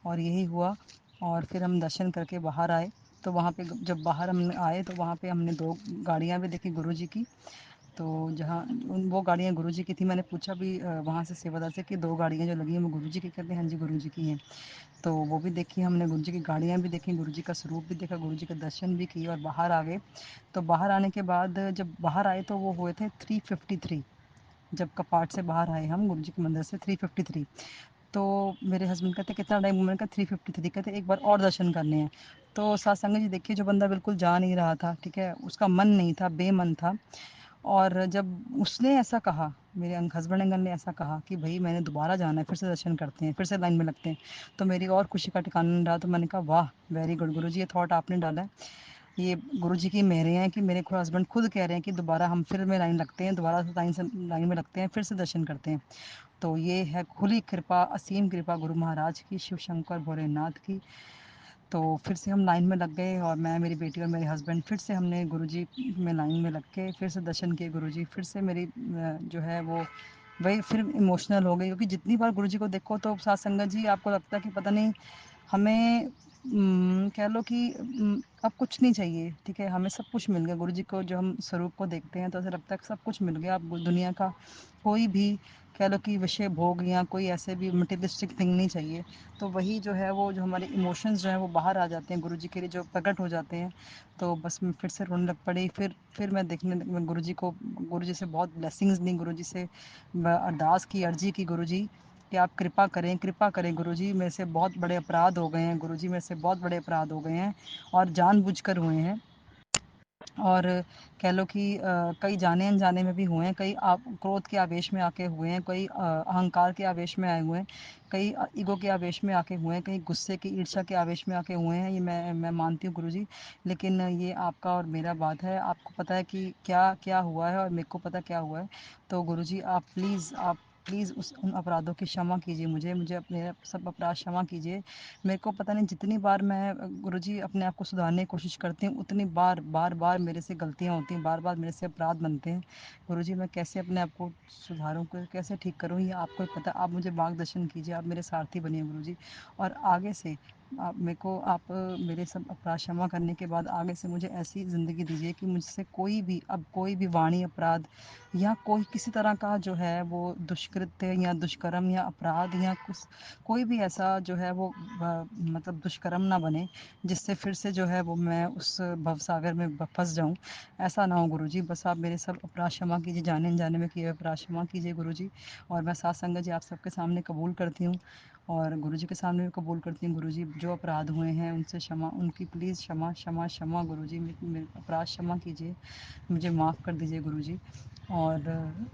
और यही हुआ, और फिर हम दर्शन करके बाहर आए। तो वहाँ पे जब बाहर हम आए तो वहाँ पे हमने 2 गाड़ियाँ भी देखी गुरुजी की। तो जहाँ वो गाड़ियाँ गुरुजी की थी, मैंने पूछा भी वहाँ से सेवादार से कि 2 गाड़ियाँ जो लगी हैं वो गुरुजी की? कहते हैं हाँ जी गुरुजी की हैं। तो वो भी देखी हमने, गुरुजी की गाड़ियाँ भी देखी, गुरुजी का स्वरूप भी देखा, गुरुजी के दर्शन भी किए, और बाहर आ गए। तो बाहर आने के बाद जब बाहर आए तो वो हुए थे 3:53, जब कपाट से बाहर आए हम गुरुजी के मंदिर से 3:53। तो मेरे हस्बैंड कहते कितना टाइम हुआ? मैंने कहा 3:53। कहते एक बार और दर्शन करने हैं। तो साथ संगत जी देखिए, जो बंदा बिल्कुल जा नहीं रहा था, ठीक है, उसका मन नहीं था, बेमन था, और जब उसने ऐसा कहा, मेरे हस्बैंड अंकल ने ऐसा कहा कि भाई मैंने दोबारा जाना है, फिर से दर्शन करते हैं, फिर से लाइन में लगते हैं, तो मेरी और खुशी का ठिकाना नहीं रहा। तो मैंने कहा वाह, वेरी गुड गुरु जी, ये थॉट आपने डाला है, ये गुरु जी की मेहरें हैं कि मेरे हस्बैंड खुद कह रहे हैं कि दोबारा हम फिर में लाइन लगते हैं, दोबारा से लाइन में लगते हैं, फिर से दर्शन करते हैं। तो ये है खुली कृपा, असीम कृपा गुरु महाराज की, शिव शंकर भोलेनाथ की। तो फिर से हम लाइन में लग गए, और मैं, मेरी बेटी और मेरे हस्बैंड फिर से हमने गुरुजी में लाइन में लग के फिर से दर्शन किए गुरुजी। फिर से मेरी जो है वो वही फिर इमोशनल हो गई, क्योंकि जितनी बार गुरुजी को देखो तो साथ संगत जी आपको लगता है कि पता नहीं हमें कह लो कि अब कुछ नहीं चाहिए, ठीक है, हमें सब कुछ मिल गया। गुरु जी को जो हम स्वरूप को देखते हैं तो ऐसा लगता है कि सब कुछ मिल गया, अब दुनिया का कोई भी कह लो कि विषय भोग या कोई ऐसे भी मटेरियलिस्टिक थिंग नहीं चाहिए। तो वही जो है वो जो हमारे इमोशंस जो हैं वो बाहर आ जाते हैं गुरु जी के लिए, जो प्रकट हो जाते हैं। तो बस मैं फिर से रोने लग पड़ी, फिर मैं देखने मैं गुरु जी को, गुरु जी से बहुत ब्लेसिंग्स ली, गुरु जी से अरदास की, अर्जी की गुरु जी कि आप कृपा करें गुरुजी, मेरे से बहुत बड़े अपराध हो गए हैं गुरुजी, मेरे से बहुत बड़े अपराध हो गए हैं, और जानबूझकर हुए हैं। और कह लो कि कई जाने अनजाने में भी हुए हैं, कई आप क्रोध के आवेश में आके हुए हैं, कई अहंकार के आवेश में आए हुए हैं, कई ईगो के आवेश में आके हुए हैं, कई गुस्से की ईर्ष्या के आवेश में आके हुए हैं। ये मैं मानती हूँ गुरुजी। लेकिन ये आपका और मेरा बात है, आपको पता है कि क्या क्या हुआ है और मेरे को पता क्या हुआ है। तो गुरुजी आप प्लीज़ उस उन अपराधों की क्षमा कीजिए, मुझे अपने सब अपराध क्षमा कीजिए। मेरे को पता नहीं जितनी बार मैं गुरुजी अपने आप को सुधारने की कोशिश करती हूँ, उतनी बार मेरे से गलतियाँ होती हैं, बार मेरे से अपराध बनते हैं। गुरुजी मैं कैसे अपने आप को सुधारूँ, कैसे ठीक करूँ, ये आपको ही पता है। आप मुझे मार्गदर्शन कीजिए, आप मेरे सारथी बनिए गुरुजी। और आगे से आप मेरे को मेरे सब अपराध क्षमा करने के बाद आगे से मुझे ऐसी ज़िंदगी दीजिए कि मुझसे कोई भी वाणी अपराध या कोई किसी तरह का जो है वो दुष्कृत्य या दुष्कर्म या अपराध या कुछ कोई भी ऐसा जो है वो मतलब दुष्कर्म ना बने, जिससे फिर से जो है वो मैं उस भवसागर में फंस जाऊं। ऐसा ना हो गुरुजी। बस आप मेरे सब अपराध क्षमा कीजिए, जाने अनजाने में किए हुए अपराध क्षमा कीजिए गुरुजी। और मैं साथ संगत जी आप सबके सामने कबूल करती हूँ और गुरुजी के सामने भी कबूल करती हूँ। गुरुजी जो अपराध हुए हैं उनसे क्षमा, उनकी प्लीज़ क्षमा क्षमा क्षमा गुरुजी। मेरे अपराध क्षमा कीजिए, मुझे माफ़ कर दीजिए गुरुजी। और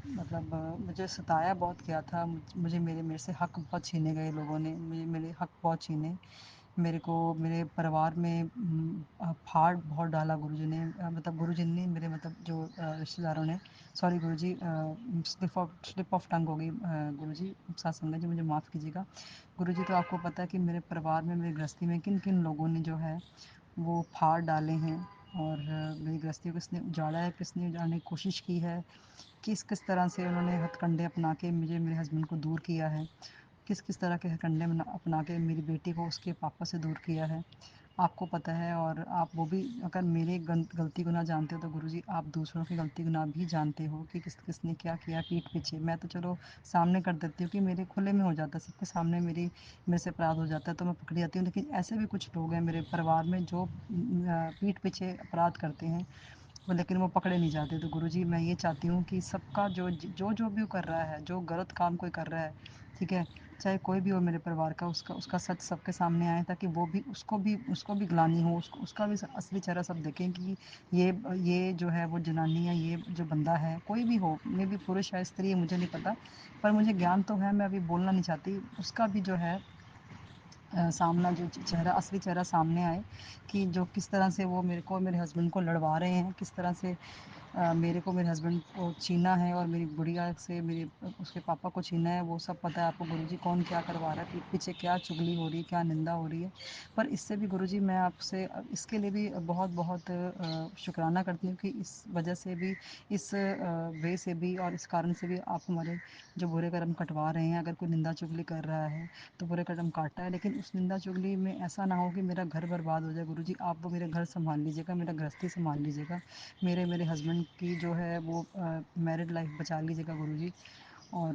मतलब मुझे सताया बहुत गया था, मुझे मेरे मेरे से हक बहुत छीने गए लोगों ने, मुझे मेरे हक बहुत छीने। मेरे को मेरे परिवार में फाड़ बहुत डाला गुरुजी ने, मतलब गुरुजी ने नहीं, मेरे मतलब जो रिश्तेदारों ने। Sorry Guruji, slip of tongue हो गई गुरुजी। साथ संगत जी मुझे माफ़ कीजिएगा गुरुजी। तो आपको पता है कि मेरे परिवार में, मेरी गृहस्थी में किन किन लोगों ने जो है वो फाड़ डाले हैं और मेरी गृहस्थी को किसने उजाड़ा है, किसने उजाड़ने की कोशिश की है, किस किस तरह से उन्होंने हथकंडे अपना के मुझे, मेरे हस्बैंड को दूर किया है, किस किस तरह के हथकंडे अपना के मेरी बेटी को उसके पापा से दूर किया है, आपको पता है। और आप वो भी अगर मेरे गलती को ना जानते हो तो गुरुजी आप दूसरों की गलती को ना भी जानते हो कि किसने क्या किया पीठ पीछे। मैं तो चलो सामने कर देती हूँ कि मेरे खुले में हो जाता है, सबके सामने मेरे से अपराध हो जाता है तो मैं पकड़ी जाती हूँ। लेकिन ऐसे भी कुछ लोग हैं मेरे परिवार में जो पीठ पीछे अपराध करते हैं, वो लेकिन वो पकड़े नहीं जाते। तो गुरुजी मैं ये चाहती हूँ कि सबका जो भी कर रहा है, जो गलत काम कोई कर रहा है, ठीक है, चाहे कोई भी हो मेरे परिवार का, उसका उसका सच सबके सामने आए, ताकि वो भी उसको भी ग्लानि हो, उसका भी असली चेहरा सब देखें कि ये जो है वो जनानी है, ये जो बंदा है, कोई भी हो, मे भी पुरुष है स्त्री है मुझे नहीं पता, पर मुझे ज्ञान तो है, मैं अभी बोलना नहीं चाहती, उसका भी जो है सामना, जो चेहरा, असली चेहरा सामने आए कि जो किस तरह से वो मेरे को, मेरे हस्बैंड को लड़वा रहे हैं, किस तरह से मेरे को, मेरे हस्बैंड को छीना है और मेरी गुड़िया से मेरे उसके पापा को छीना है। वो सब पता है आपको गुरुजी, कौन क्या करवा रहा है, पीठ पीछे क्या चुगली हो रही है, क्या निंदा हो रही है। पर इससे भी गुरुजी मैं आपसे इसके लिए भी बहुत बहुत शुक्राना करती हूँ कि इस वजह से भी, इस वे से भी और इस कारण से भी आप हमारे जो बुरे कर्म कटवा रहे हैं। अगर कोई निंदा चुगली कर रहा है तो बुरे कर्म काटता है, लेकिन उस निंदा चुगली में ऐसा ना हो कि मेरा घर बर्बाद हो जाए। गुरुजी आप वो मेरे घर संभाल लीजिएगा, मेरा गृहस्थी संभाल लीजिएगा, मेरे हस्बैंड की जो है वो मैरिड लाइफ बचा लीजिएगा गुरुजी। और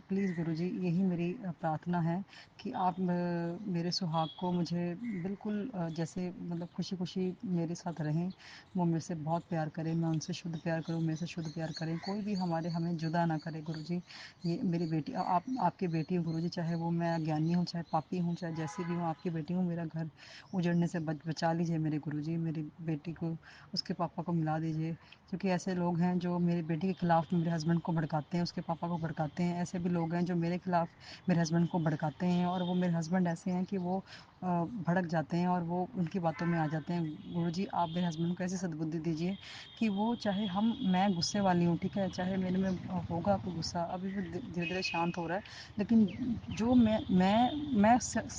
प्लीज़ गुरुजी यही मेरी प्रार्थना है कि आप मेरे सुहाग को मुझे बिल्कुल जैसे मतलब खुशी खुशी मेरे साथ रहें, वो मेरे से बहुत प्यार करें, मैं उनसे शुद्ध प्यार करूँ, मेरे से शुद्ध प्यार करें, कोई भी हमें जुदा ना करे गुरुजी। ये मेरी बेटी, आपकी बेटी हूँ गुरुजी, चाहे वो मैं अज्ञानी हूँ, चाहे पापी हूँ, चाहे जैसी भी हूँ, आपकी बेटी हूँ। मेरा घर उजड़ने से बचा लीजिए मेरे गुरुजी, मेरी बेटी को उसके पापा को मिला दीजिए, क्योंकि ऐसे लोग हैं जो मेरी बेटी के खिलाफ मेरे हस्बैंड को भड़काते हैं, उसके पापा को भड़काते हैं। ऐसे भी लोग हैं जो मेरे खिलाफ मेरे हस्बैंड को भड़काते हैं, और वो मेरे हस्बैंड ऐसे हैं कि वो भड़क जाते हैं और वो उनकी बातों में आ जाते हैं। गुरुजी आप मेरे हस्बैंड को ऐसी सद्बुद्धि दीजिए कि वो, चाहे मैं गुस्से वाली हूँ, ठीक है, चाहे मेरे में होगा कोई गुस्सा, अभी वो धीरे धीरे शांत हो रहा है, लेकिन जो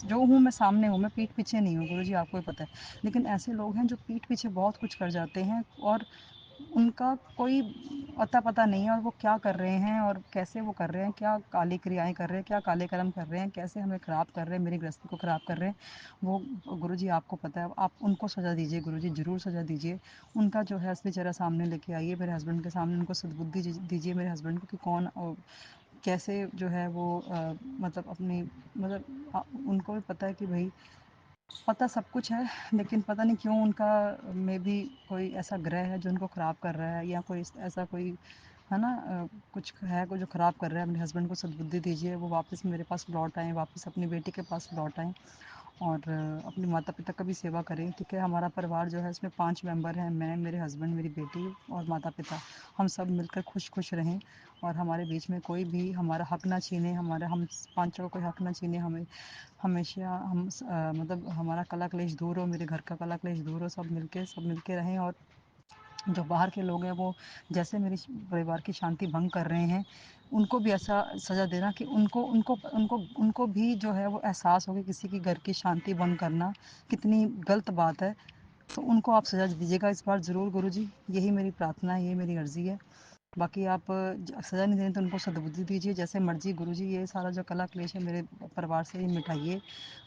जो हूँ, मैं सामने हूँ, मैं पीठ पीछे नहीं हूँ गुरुजी, आपको ही पता है। लेकिन ऐसे लोग हैं जो पीठ पीछे बहुत कुछ कर जाते हैं और उनका कोई अता पता नहीं है, और वो क्या कर रहे हैं और कैसे वो कर रहे हैं, क्या काली क्रियाएं कर रहे हैं, क्या काले कर्म कर रहे हैं, कैसे हमें ख़राब कर रहे हैं, मेरी गृहस्थी को ख़राब कर रहे हैं, वो गुरुजी आपको पता है। आप उनको सज़ा दीजिए गुरुजी, ज़रूर सज़ा दीजिए। उनका जो है असली चेहरा सामने लेके आइए मेरे हस्बैंड के सामने, उनको सद्बुद्धि दीजिए मेरे हस्बैंड को कि कौन कैसे जो है वो मतलब अपनी मतलब उनको भी पता है कि भाई, पता सब कुछ है, लेकिन पता नहीं क्यों उनका में भी कोई ऐसा ग्रह है जो उनको ख़राब कर रहा है, या कोई ऐसा कोई है ना, कुछ है को जो ख़राब कर रहा है। मेरे हस्बैंड को सद्बुद्धि दीजिए, वो वापस मेरे पास लौट आएँ, वापस अपनी बेटी के पास लौट आएँ। और अपने माता पिता का भी सेवा करें, ठीक है। हमारा परिवार जो है इसमें 5 मेंबर हैं, मैं, मेरे हस्बैंड, मेरी बेटी और माता पिता। हम सब मिलकर खुश खुश रहें और हमारे बीच में कोई भी हमारा हक ना छीने, हमारा हम पांचों का कोई हक ना छीने। हमें हमेशा मतलब हमारा कला क्लेश दूर हो, मेरे घर का कला क्लेश दूर हो, सब मिलके रहें। और जो बाहर के लोग हैं वो जैसे मेरे परिवार की शांति भंग कर रहे हैं, उनको भी ऐसा सज़ा देना कि उनको उनको उनको उनको भी जो है वो एहसास हो कि किसी की घर की शांति भंग करना कितनी गलत बात है। तो उनको आप सज़ा दीजिएगा इस बार ज़रूर गुरुजी, यही मेरी प्रार्थना है, यही मेरी अर्ज़ी है। बाकी आप सज़ा नहीं दें तो उनको सद्बुद्धि दीजिए, जैसे मर्जी गुरुजी। ये सारा जो कला क्लेश है मेरे परिवार से ही मिटाइए।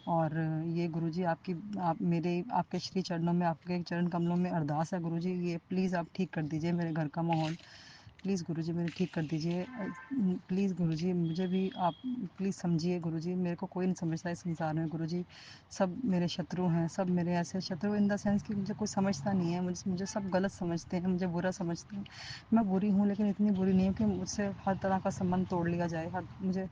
और ये गुरुजी आप मेरे आपके श्री चरणों में, आपके चरण कमलों में अरदास है गुरुजी, ये प्लीज़ आप ठीक कर दीजिए मेरे घर का माहौल। प्लीज़ गुरुजी मेरे ठीक कर दीजिए। प्लीज़ गुरुजी मुझे भी आप प्लीज़ समझिए गुरुजी, मेरे को कोई नहीं समझता इस संसार में गुरुजी। सब मेरे शत्रु हैं, सब मेरे ऐसे शत्रु इन द सेंस कि मुझे कोई समझता नहीं है, मुझे सब गलत समझते हैं, मुझे बुरा समझते हैं। मैं बुरी हूँ लेकिन इतनी बुरी नहीं हूँ कि मुझसे हर तरह का संबंध तोड़ लिया जाए, मुझे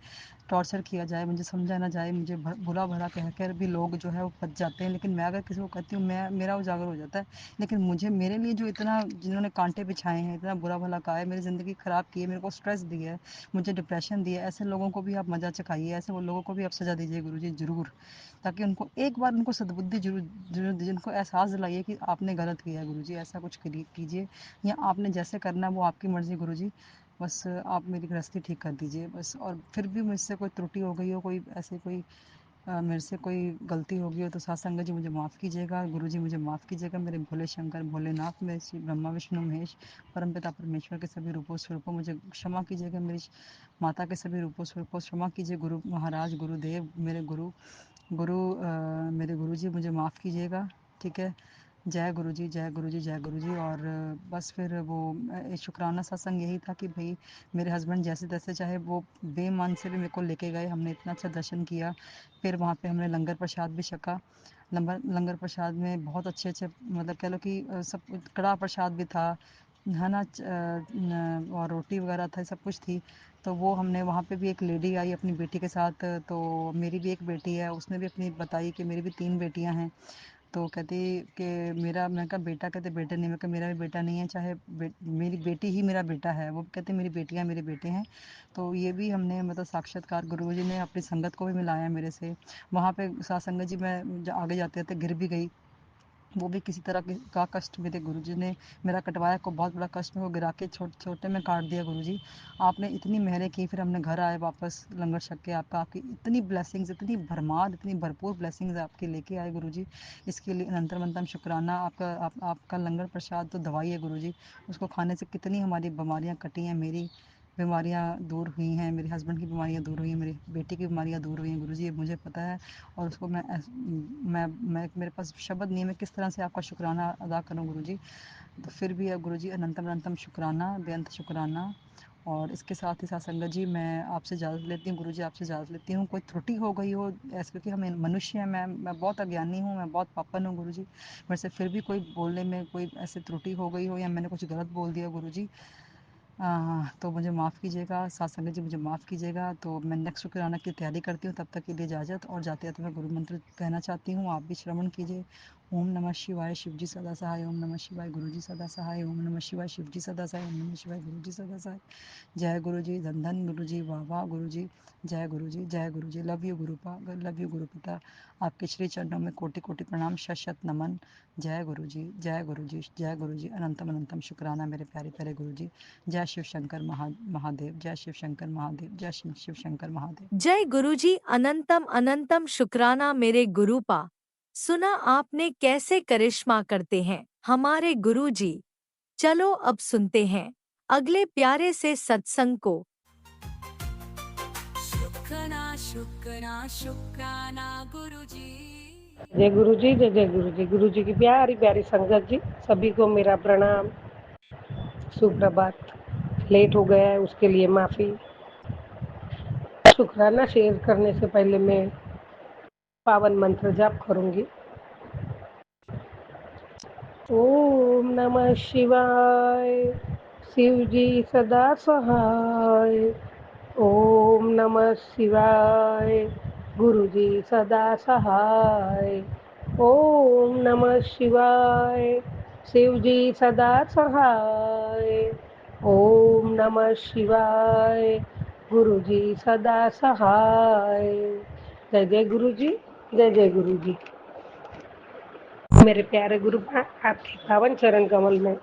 टॉर्चर किया जाए, मुझे समझा ना जाए, मुझे बुरा भला कह कर भी लोग जो है वो बच जाते हैं। लेकिन मैं अगर किसी को कहती हूँ, मैं मेरा उजागर हो जाता है। लेकिन मुझे मेरे लिए जो इतना जिन्होंने कांटे बिछाए हैं, इतना बुरा भला कहा है, मेरी ज़िंदगी ख़राब की है, मेरे को स्ट्रेस दिया है, मुझे डिप्रेशन दिया है, ऐसे लोगों को भी आप मज़ा चखाइए, ऐसे वो लोगों को भी आप सज़ा दीजिए गुरुजी ज़रूर। ताकि उनको एक बार उनको सद्बुद्धि ज़रूर ज़रूर दीजिए, उनको एहसास दिलाइए कि आपने गलत किया है गुरुजी, ऐसा कुछ कीजिए या आपने जैसे करना है वो आपकी मर्ज़ी गुरुजी। बस आप मेरी गृहस्थी ठीक कर दीजिए बस। और फिर भी मुझसे कोई त्रुटि हो गई हो, कोई ऐसे कोई मेरे से कोई गलती हो गई हो तो साथ संगत जी मुझे माफ़ कीजिएगा, गुरुजी मुझे माफ़ कीजिएगा। मेरे भोले शंकर भोलेनाथ, मेरे श्री ब्रह्मा विष्णु महेश परमपिता परमेश्वर के सभी रूपों स्वरूपों मुझे क्षमा कीजिएगा। मेरी माता के सभी रूपों स्वरूपों क्षमा कीजिए। गुरु महाराज, गुरुदेव, मेरे गुरु गुरु मेरे गुरुजी मुझे माफ़ कीजिएगा, ठीक है। जय गुरुजी, जय गुरुजी, जय गुरुजी। और बस फिर वो शुक्राना सत्संग यही था कि भाई मेरे हस्बैंड जैसे तैसे, चाहे वो बेईमान से भी मेरे को लेके गए, हमने इतना अच्छा दर्शन किया। फिर वहाँ पे हमने लंगर प्रसाद भी छका। लंगर प्रसाद में बहुत अच्छे अच्छे, मतलब कह लो कि सब कड़ा प्रसाद भी था, है ना, और रोटी वगैरह था, सब कुछ थी। तो वो हमने वहाँ पे भी एक लेडी आई अपनी बेटी के साथ, तो मेरी भी एक बेटी है, उसने भी अपनी बताई कि मेरी भी 3 बेटियाँ हैं। तो कहती कि मेरा, मैं कहा बेटा, कहते बेटे नहीं, मैं कहा मेरा भी बेटा नहीं है, चाहे मेरी बेटी ही मेरा बेटा है। वो कहते मेरी बेटियाँ मेरे बेटे हैं। तो ये भी हमने मतलब साक्षात्कार गुरु जी ने अपनी संगत को भी मिलाया मेरे से। वहाँ पे साथ संगत जी, मैं आगे जाते जाते गिर भी गई, वो भी किसी तरह का कष्ट मेरे गुरुजी ने मेरा कटवाया, को बहुत बड़ा कष्ट में वो गिरा के छोटे में काट दिया गुरुजी। आपने इतनी मेहनत की, फिर हमने घर आए वापस लंगर छक के, आपकी इतनी ब्लेसिंग्स, इतनी भरमार, इतनी भरपूर ब्लेसिंग्स आपके लेके आए गुरुजी। इसके लिए अनंतम अनंतम शुक्राना। आपका लंगर प्रसाद तो दवाई है गुरुजी, उसको खाने से कितनी हमारी बीमारियाँ कटी हैं, मेरी बीमारियाँ दूर हुई हैं, मेरे हस्बैंड की बीमारियाँ दूर हुई हैं, मेरी बेटी की बीमारियाँ दूर हुई हैं गुरुजी, ये मुझे पता है। और उसको मैं मेरे पास शब्द नहीं है, मैं किस तरह से आपका शुक्राना अदा करूं गुरुजी। तो फिर भी गुरुजी अनंतम अनंतम शुक्राना, बेअंत शुक्राना। और इसके साथ ही साथ संगत जी, मैं आपसे इजाज़त लेती हूँ गुरुजी, आपसे इजाज़त लेती हूँ। कोई त्रुटि हो गई हो ऐसे, क्योंकि हम मनुष्य हैं, मैं बहुत अज्ञानी हूँ, मैं बहुत पापन हूँ गुरुजी। मेरे से फिर भी कोई बोलने में कोई ऐसे त्रुटि हो गई हो या मैंने कुछ गलत बोल दिया गुरुजी, तो मुझे माफ़ कीजिएगा। साथ संगत जी मुझे माफ़ कीजिएगा। तो मैं नेक्स्ट शुक्राना की तैयारी करती हूँ, तब तक के लिए इजाज़त। और जाते जाते मैं गुरु मंत्र कहना चाहती हूँ, आप भी श्रवण कीजिए। ओम नमः शिवाय, शिव जी सदा सहाय। ओम नमः शिवाय, गुरु जी सदा सहाय। ओम नमः शिवाय, शिव जी सदा सहाय। ओम नमः शिवाय, गुरु जी सदा सहाय। जय गुरु जी, धन धन गुरु जी, वाह वाह गुरु जी। जय गुरु जी, जय Guru ji. Love you Gurupa, love you Guru पिता। आपके श्री चरणों में कोटि कोटि प्रणाम, शत शत नमन। जय गुरु जी, जय गुरु जी, जय गुरु जी। अनंतम अनंतम शुक्राना मेरे प्यारे प्यारे गुरु जी। जय शिव शंकर महादेव, जय शिव शंकर महादेव, जय शिव शंकर महादेव। जय गुरुजी, अनंतम अनंतम शुक्राना मेरे गुरुपा। सुना आपने कैसे करिश्मा करते हैं हमारे गुरुजी। चलो अब सुनते हैं अगले प्यारे से सत्संग को। शुक्राना शुक्राना शुक्राना गुरुजी। जय गुरु जी, जय जय गुरु जी। गुरु जी की प्यारी प्यारी संगत जी, सभी को मेरा प्रणाम, सुप्रभात। लेट हो गया है उसके लिए माफ़ी। शुक्राना शेयर करने से पहले मैं पावन मंत्र जाप करूंगी। ओम नमः शिवाय, शिव जी सदा सहाय। ओम नमः शिवाय, गुरुजी सदा सहाय. ओम नमः शिवाय. शिवजी सदा सहाय. ओम नमः शिवाय. गुरुजी सदा सहाय. जय जय गुरुजी. जय जय गुरुजी. मेरे प्यारे गुरु आपके पावन चरण कमल में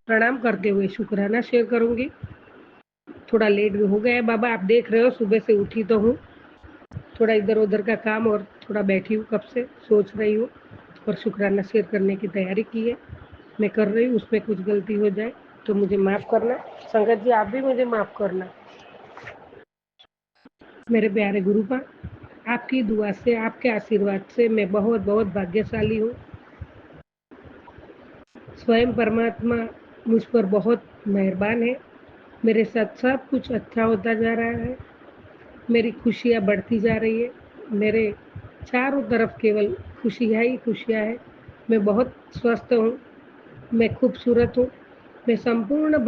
प्रणाम करते हुए शुक्राना शेयर करूंगी. थोड़ा लेट भी हो गया है बाबा, आप देख रहे हो सुबह से उठी तो हूँ, थोड़ा इधर उधर का काम और थोड़ा बैठी हूँ, कब से सोच रही हूँ और शुक्राना शेयर करने की तैयारी की है. मैं कर रही हूँ, उसमें कुछ गलती हो जाए तो मुझे माफ़ करना. संगत जी आप भी मुझे माफ़ करना. मेरे प्यारे गुरु आपकी दुआ से, आपके आशीर्वाद से मैं बहुत बहुत भाग्यशाली हूँ. स्वयं परमात्मा मुझ पर बहुत मेहरबान है. मेरे साथ सब कुछ अच्छा होता जा रहा है. मेरी खुशियाँ बढ़ती जा रही है. मेरे चारों तरफ केवल खुशियाँ ही खुशियाँ है. मैं बहुत स्वस्थ हूँ. मैं खूबसूरत हूँ. मैं संपूर्ण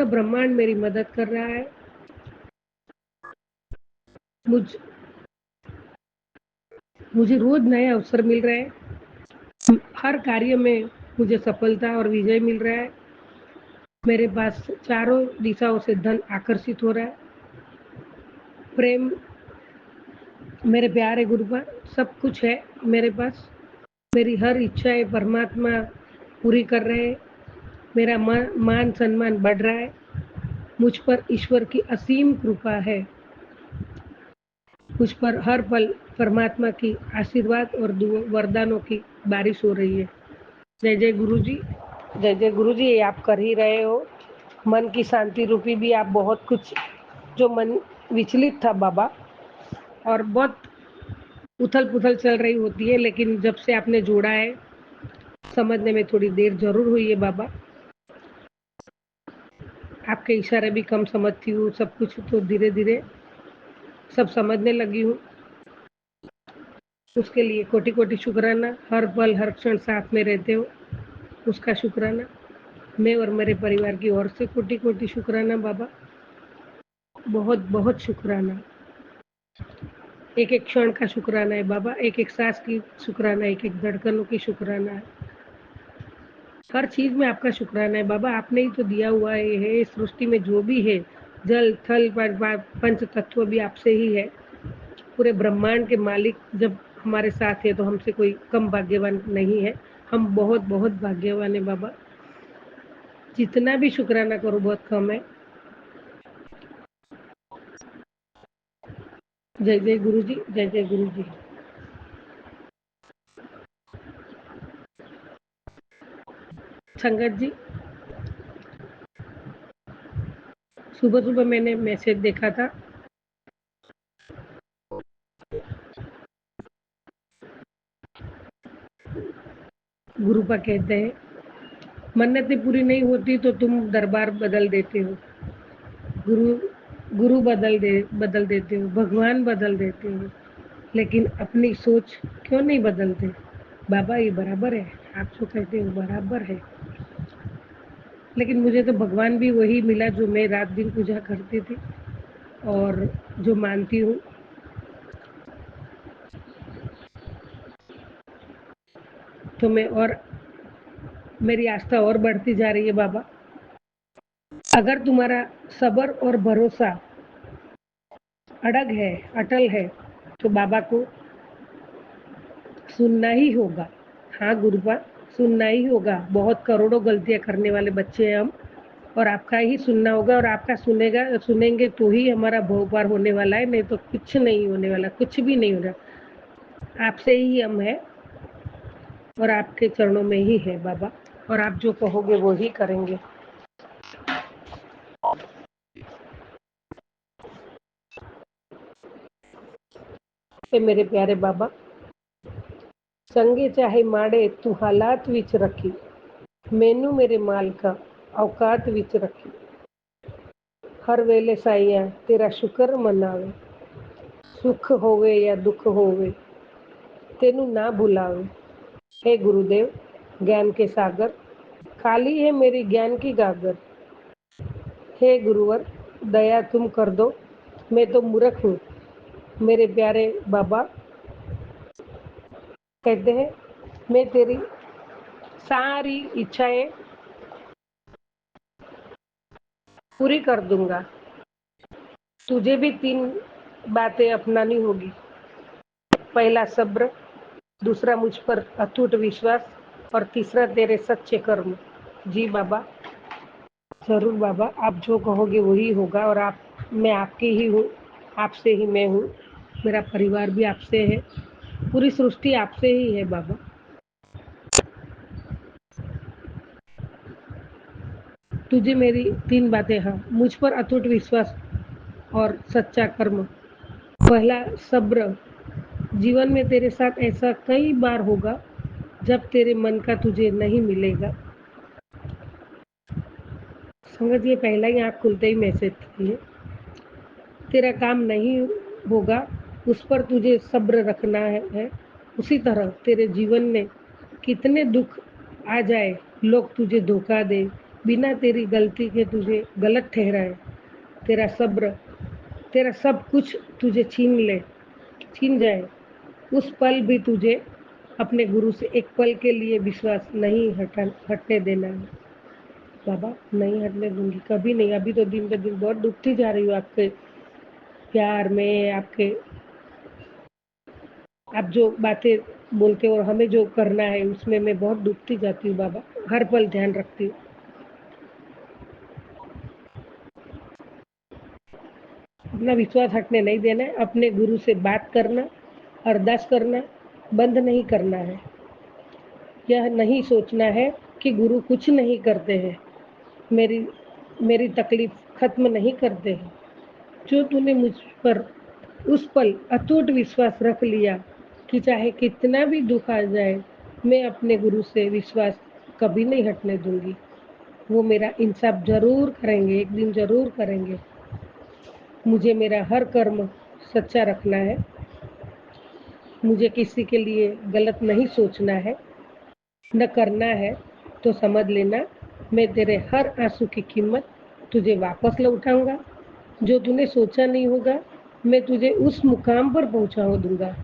ब्रह्मांड मेरी मदद कर रहा है. मुझ मुझे रोज नए अवसर मिल रहे हैं. हर कार्य में मुझे सफलता और विजय मिल रहा है. मेरे पास चारों दिशाओं से धन आकर्षित हो रहा है. प्रेम मेरे प्यारे गुरु सब कुछ है मेरे पास. मेरी हर इच्छाएं परमात्मा पूरी कर रहे हैं. मेरा मान सम्मान बढ़ रहा है. मुझ पर ईश्वर की असीम कृपा है. मुझ पर हर पल परमात्मा की आशीर्वाद और वरदानों की बारिश हो रही है. जय जय गुरु जी. जय जय गुरु जी. ये आप कर ही रहे हो. मन की शांति रूपी भी आप बहुत कुछ, जो मन विचलित था बाबा और बहुत उथल पुथल चल रही होती है, लेकिन जब से आपने जोड़ा है समझने में थोड़ी देर जरूर हुई है बाबा. आपके इशारे भी कम समझती हूँ. सब कुछ तो धीरे धीरे सब समझने लगी हूँ. उसके लिए कोटि कोटि शुक्राना. हर पल हर क्षण साथ में रहते हो उसका शुक्राना. मैं और मेरे परिवार की ओर से कोटि कोटि शुक्राना बाबा. बहुत बहुत शुक्राना. एक एक क्षण का शुक्राना है बाबा. एक एक सांस की शुक्राना, एक एक धड़कनों की शुक्राना है. हर चीज में आपका शुक्राना है बाबा. आपने ही तो दिया हुआ है. इस सृष्टि में जो भी है, जल थल पंच तत्व भी आपसे ही है. पूरे ब्रह्मांड के मालिक जब हमारे साथ है तो हमसे कोई कम भाग्यवान नहीं है. हम बहुत बहुत भाग्यवान है बाबा. जितना भी शुक्राना करो बहुत कम है. जय जय गुरु जी. जय जय गुरु जी. संगत जी, सुबह सुबह मैंने मैसेज देखा था. गुरुपा कहते हैं मन्नतें पूरी नहीं होती तो तुम दरबार बदल देते हो. गुरु गुरु बदल देते हो. भगवान बदल देते हो, लेकिन अपनी सोच क्यों नहीं बदलते. बाबा ये बराबर है. आप जो कहते हो बराबर है. लेकिन मुझे तो भगवान भी वही मिला जो मैं रात दिन पूजा करती थी और जो मानती हूँ. तो मैं और मेरी आस्था और बढ़ती जा रही है बाबा. अगर तुम्हारा सब्र और भरोसा अड़ग है, अटल है, तो बाबा को सुनना ही होगा. हाँ गुरुपा, सुनना ही होगा. बहुत करोड़ों गलतियां करने वाले बच्चे हैं हम, और आपका ही सुनना होगा. और आपका सुनेंगे तो ही हमारा भव पार होने वाला है. नहीं तो कुछ नहीं होने वाला. कुछ भी नहीं होना. आपसे ही हम है और आपके चरणों में ही है बाबा. और आप जो कहोगे वो ही करेंगे. मेरे प्यारे बाबा, संगे चाहे माड़े तू हालात विच रखी, मैनू मेरे मालका औकात विच रखी. हर वेले साइया तेरा शुक्र मनावे, सुख होवे या दुख होवे तेनू ना भुलावे. हे गुरुदेव ज्ञान के सागर, खाली है मेरी ज्ञान की गागर. हे गुरुवर दया तुम कर दो, मैं तो मूर्ख हूँ। मेरे प्यारे बाबा कहते हैं मैं तेरी सारी इच्छाएं पूरी कर दूंगा। तुझे भी 3 बातें अपनानी होगी। पहला सब्र, दूसरा मुझ पर अटूट विश्वास और तीसरा तेरे सच्चे कर्म। जी बाबा, ज़रूर बाबा, आप जो कहोगे वही होगा और मैं आपकी ही हूँ, आपसे ही मैं हूँ। मेरा परिवार भी आपसे है, पूरी सृष्टि आपसे ही है बाबा। तुझे मेरी 3 बातें, हाँ, मुझ पर अटूट विश्वास और सच्चा कर्म। पहला सब्र, जीवन में तेरे साथ ऐसा कई बार होगा जब तेरे मन का तुझे नहीं मिलेगा। संगत ये पहला ही आँख खुलते ही मैसेज है। तेरा काम नहीं होगा, उस पर तुझे सब्र रखना है। उसी तरह तेरे जीवन में कितने दुख आ जाए, लोग तुझे धोखा दे, बिना तेरी गलती के तुझे गलत ठहराए, तेरा सब्र, तेरा सब कुछ तुझे छीन जाए, उस पल भी तुझे अपने गुरु से एक पल के लिए विश्वास नहीं हटने देना है। बाबा, नहीं हटने दूंगी, कभी नहीं। अभी तो दिन ब दिन बहुत डूबती जा रही हूँ आपके प्यार में, आप जो बातें बोलते हो और हमें जो करना है उसमें मैं बहुत डूबती जाती हूँ बाबा। हर पल ध्यान रखती हूँ। अपना विश्वास हटने नहीं देना है, अपने गुरु से बात करना, अरदास करना बंद नहीं करना है। यह नहीं सोचना है कि गुरु कुछ नहीं करते हैं, मेरी मेरी तकलीफ खत्म नहीं करते हैं। जो तूने मुझ पर उस पल अटूट विश्वास रख लिया कि चाहे कितना भी दुख आ जाए, मैं अपने गुरु से विश्वास कभी नहीं हटने दूंगी। वो मेरा इंसाफ जरूर करेंगे, एक दिन जरूर करेंगे। मुझे मेरा हर कर्म सच्चा रखना है, मुझे किसी के लिए गलत नहीं सोचना है, न करना है। तो समझ लेना, मैं तेरे हर आंसू की कीमत तुझे वापस लौटाऊंगा। जो तूने सोचा नहीं होगा, मैं तुझे उस मुकाम पर पहुंचा दूंगा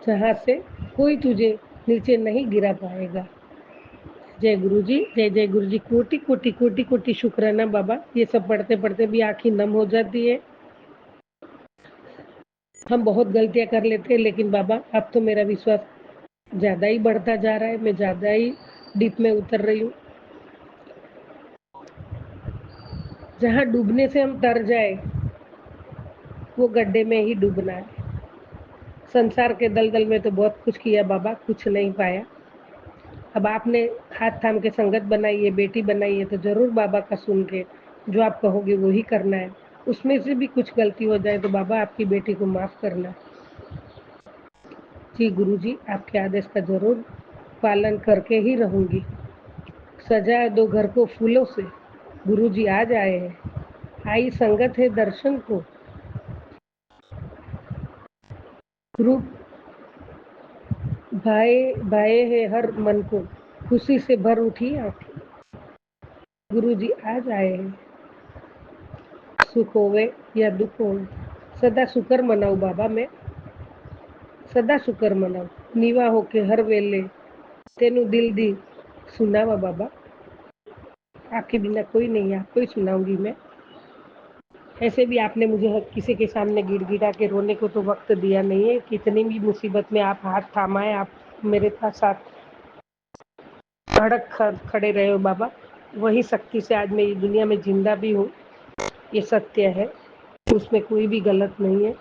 जहाँ से कोई तुझे नीचे नहीं गिरा पाएगा। जय गुरु जी, जय जय गुरु जी। कोटि कोटि कोटि कोटि शुक्राना बाबा। ये सब पढ़ते पढ़ते भी आँखें नम हो जाती है। हम बहुत गलतियां कर लेते हैं, लेकिन बाबा अब तो मेरा विश्वास ज़्यादा ही बढ़ता जा रहा है, मैं ज़्यादा ही डीप में उतर रही हूँ। जहाँ डूबने से हम तर जाए, वो गड्ढे में ही डूबना है। संसार के दलदल में तो बहुत कुछ किया बाबा, कुछ नहीं पाया। अब आपने हाथ थाम के संगत बनाई है, बेटी बनाई है, तो जरूर बाबा का सुन के जो आप कहोगे वो ही करना है। उसमें से भी कुछ गलती हो जाए तो बाबा आपकी बेटी को माफ करना। जी गुरु जी, आपके आदेश का जरूर पालन करके ही रहूंगी। सजा दो घर को फूलों से, गुरु जी आज आए हैं, आई संगत है दर्शन को। रूप भाए है हर मन को, खुशी से भर उठी आंखें। गुरु जी आज आए हैं, सुख होवे या दुख होवे, सदा शुक्र मनाऊ बाबा। मैं सदा शुक्र मनाऊ, नीवा होके हर वेले तेनू दिल दी सुनावा बाबा। आपके बिना कोई नहीं, आपको ही सुनाऊंगी मैं। ऐसे भी आपने मुझे किसी के सामने गिड़गिड़ा के रोने को तो वक्त दिया नहीं है। कितनी भी मुसीबत में आप हाथ थामाए, आप मेरे साथ अड़क खड़े रहे हो बाबा। वही शक्ति से आज मैं ये दुनिया में जिंदा भी हूँ, ये सत्य है, उसमें कोई भी गलत नहीं है।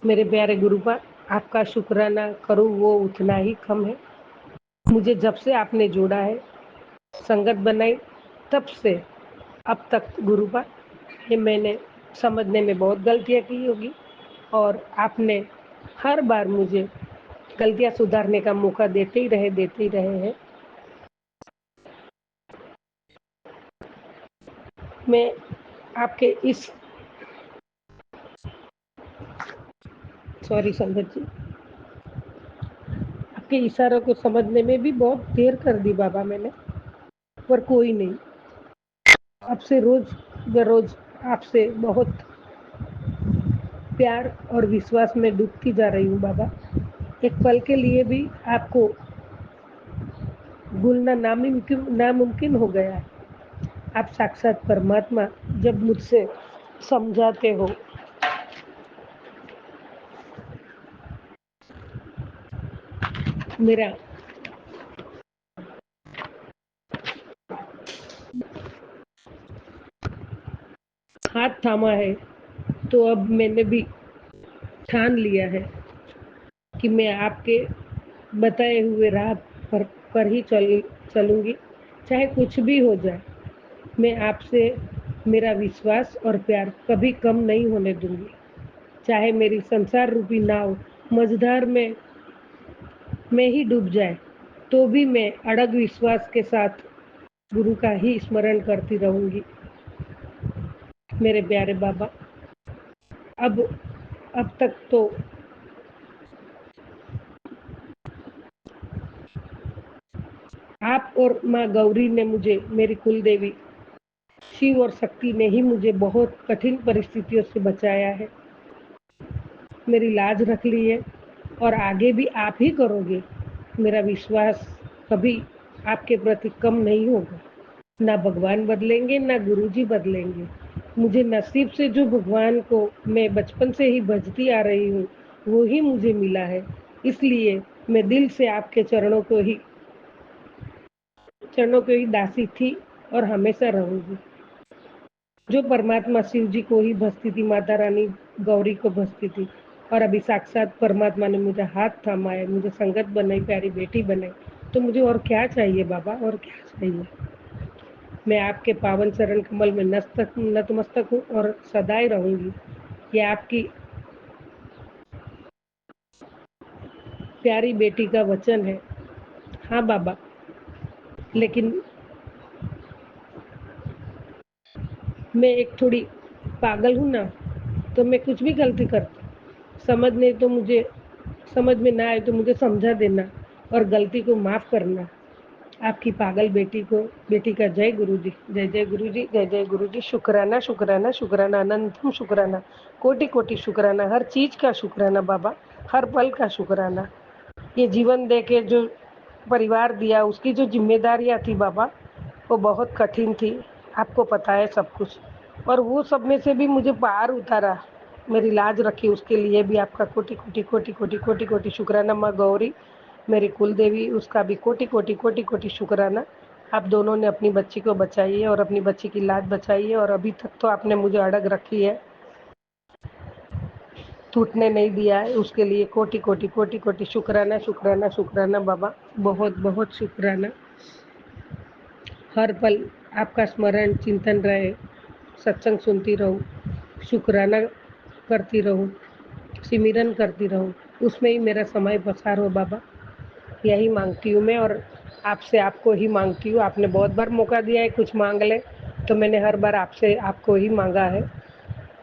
मेरे प्यारे गुरुपा, आपका शुक्राना करूँ वो उतना ही कम है। मुझे जब से आपने जोड़ा है, संगत बनाई, तब से अब तक गुरुपा, ये मैंने समझने में बहुत गलतियाँ की होगी और आपने हर बार मुझे गलतियाँ सुधारने का मौका देते ही रहे हैं। मैं आपके इस संगत जी, आपके इशारों को समझने में भी बहुत देर कर दी बाबा मैंने, पर कोई नहीं। आपसे रोज बरोज आपसे बहुत प्यार और विश्वास में डूबती जा रही हूँ बाबा। एक पल के लिए भी आपको भूलना नामुमकिन हो गया है। आप साक्षात परमात्मा जब मुझसे समझाते हो, मेरा हाथ थामा है, तो अब मैंने भी ठान लिया है कि मैं आपके बताए हुए राह पर ही चलूंगी, चाहे कुछ भी हो जाए। मैं आपसे मेरा विश्वास और प्यार कभी कम नहीं होने दूंगी। चाहे मेरी संसार रूपी नाव मझधार में ही डूब जाए, तो भी मैं अड़ग विश्वास के साथ गुरु का ही स्मरण करती रहूंगी। मेरे प्यारे बाबा, अब अब तक तो आप और माँ गौरी ने मुझे, मेरी कुल देवी शिव और शक्ति ने ही मुझे बहुत कठिन परिस्थितियों से बचाया है, मेरी लाज रख ली है और आगे भी आप ही करोगे। मेरा विश्वास कभी आपके प्रति कम नहीं होगा। ना भगवान बदलेंगे, ना गुरुजी बदलेंगे। मुझे नसीब से जो भगवान को मैं बचपन से ही भजती आ रही हूँ, वो ही मुझे मिला है। इसलिए मैं दिल से आपके चरणों को ही दासी थी और हमेशा रहूंगी। जो परमात्मा शिव जी को ही भजती थी, माता रानी गौरी को भजती थी, और अभी साक्षात परमात्मा ने मुझे हाथ थामा है, मुझे संगत बनाई, प्यारी बेटी बनाई, तो मुझे और क्या चाहिए बाबा, और क्या चाहिए। मैं आपके पावन चरण कमल में नतमस्तक हूँ और सदाई रहूंगी। ये आपकी प्यारी बेटी का वचन है। हाँ बाबा, लेकिन मैं एक थोड़ी पागल हूँ ना, तो मैं कुछ भी गलती करती। समझ में ना आए तो मुझे समझा देना और गलती को माफ करना। आपकी पागल बेटी का जय गुरुजी, जय जय गुरुजी, जय जय गुरुजी। शुक्राना शुक्राना शुक्राना, अनंतम शुक्राना, कोटि कोटि शुक्राना, हर चीज का शुक्राना बाबा, हर पल का शुक्राना। ये जीवन दे के जो परिवार दिया, उसकी जो जिम्मेदारियां थी बाबा, वो बहुत कठिन थी। आपको पता है सब कुछ, और वो सब में से भी मुझे पार उतारा, मेरी लाज रखी, उसके लिए भी आपका कोटि कोटि कोटि कोटि कोटि कोटि शुक्राना। माँ गौरी मेरी कुल देवी, उसका भी कोटि कोटि कोटि कोटि शुक्राना। आप दोनों ने अपनी बच्ची को बचाई है और अपनी बच्ची की लाज बचाई है, और अभी तक तो आपने मुझे अड़ग रखी है, टूटने नहीं दिया है, उसके लिए कोटि कोटि कोटि कोटि शुक्राना शुक्राना शुक्राना बाबा, बहुत बहुत शुक्राना। हर पल आपका स्मरण चिंतन रहे, सत्संग सुनती रहूं, शुक्राना करती रहूं, सिमरन करती रहूं, उसमें ही मेरा समय पसार हो बाबा। यही मांगती हूँ मैं, और आपसे आपको ही मांगती हूँ। आपने बहुत बार मौका दिया है कुछ मांग ले, तो मैंने हर बार आपसे आपको ही मांगा है।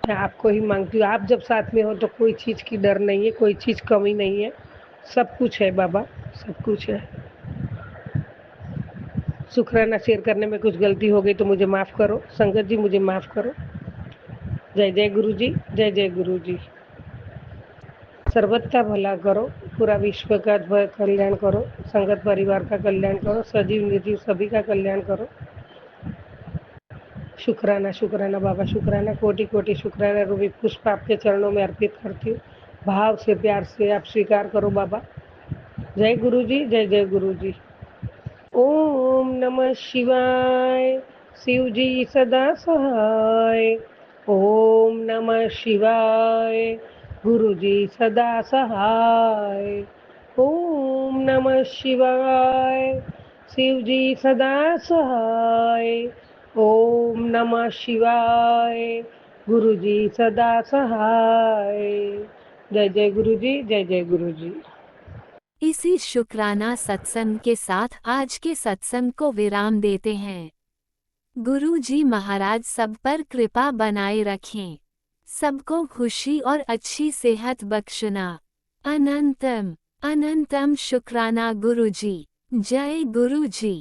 मैं आपको ही मांगती हूँ। आप जब साथ में हो तो कोई चीज़ की डर नहीं है, कोई चीज़ कमी नहीं है, सब कुछ है बाबा, सब कुछ है। शुक्राना शेयर करने में कुछ गलती हो गई तो मुझे माफ़ करो, संगत जी मुझे माफ़ करो। जय जय गुरु जी, जय जय गुरु जी। सर्वत्र भला करो, पूरा विश्व का कल्याण करो, संगत परिवार का कल्याण करो, सजीव निर्जीव सभी का कल्याण करो। शुक्राना शुक्राना बाबा, शुक्राना, कोटि कोटि शुक्राना। रूबी पुष्प आपके चरणों में अर्पित करती हूँ, भाव से प्यार से आप स्वीकार करो बाबा। जय गुरु जी, जय जय गुरु जी। ओम नमः शिवाय, शिव जी सदा सहाय। ओम नमः शिवाय, गुरु जी सदा सहाय। ओम नमः शिवाय, शिव जी सदा सहाय। ओम नमः शिवाय, गुरु जी सदा सहाय। जय जय गुरु जी, जय जय गुरु जी। इसी शुक्राना सत्संग के साथ आज के सत्संग को विराम देते हैं। गुरु जी महाराज सब पर कृपा बनाए रखें, सबको खुशी और अच्छी सेहत बख्शना। अनंतम अनंतम शुक्राना गुरु जी। जय गुरु जी।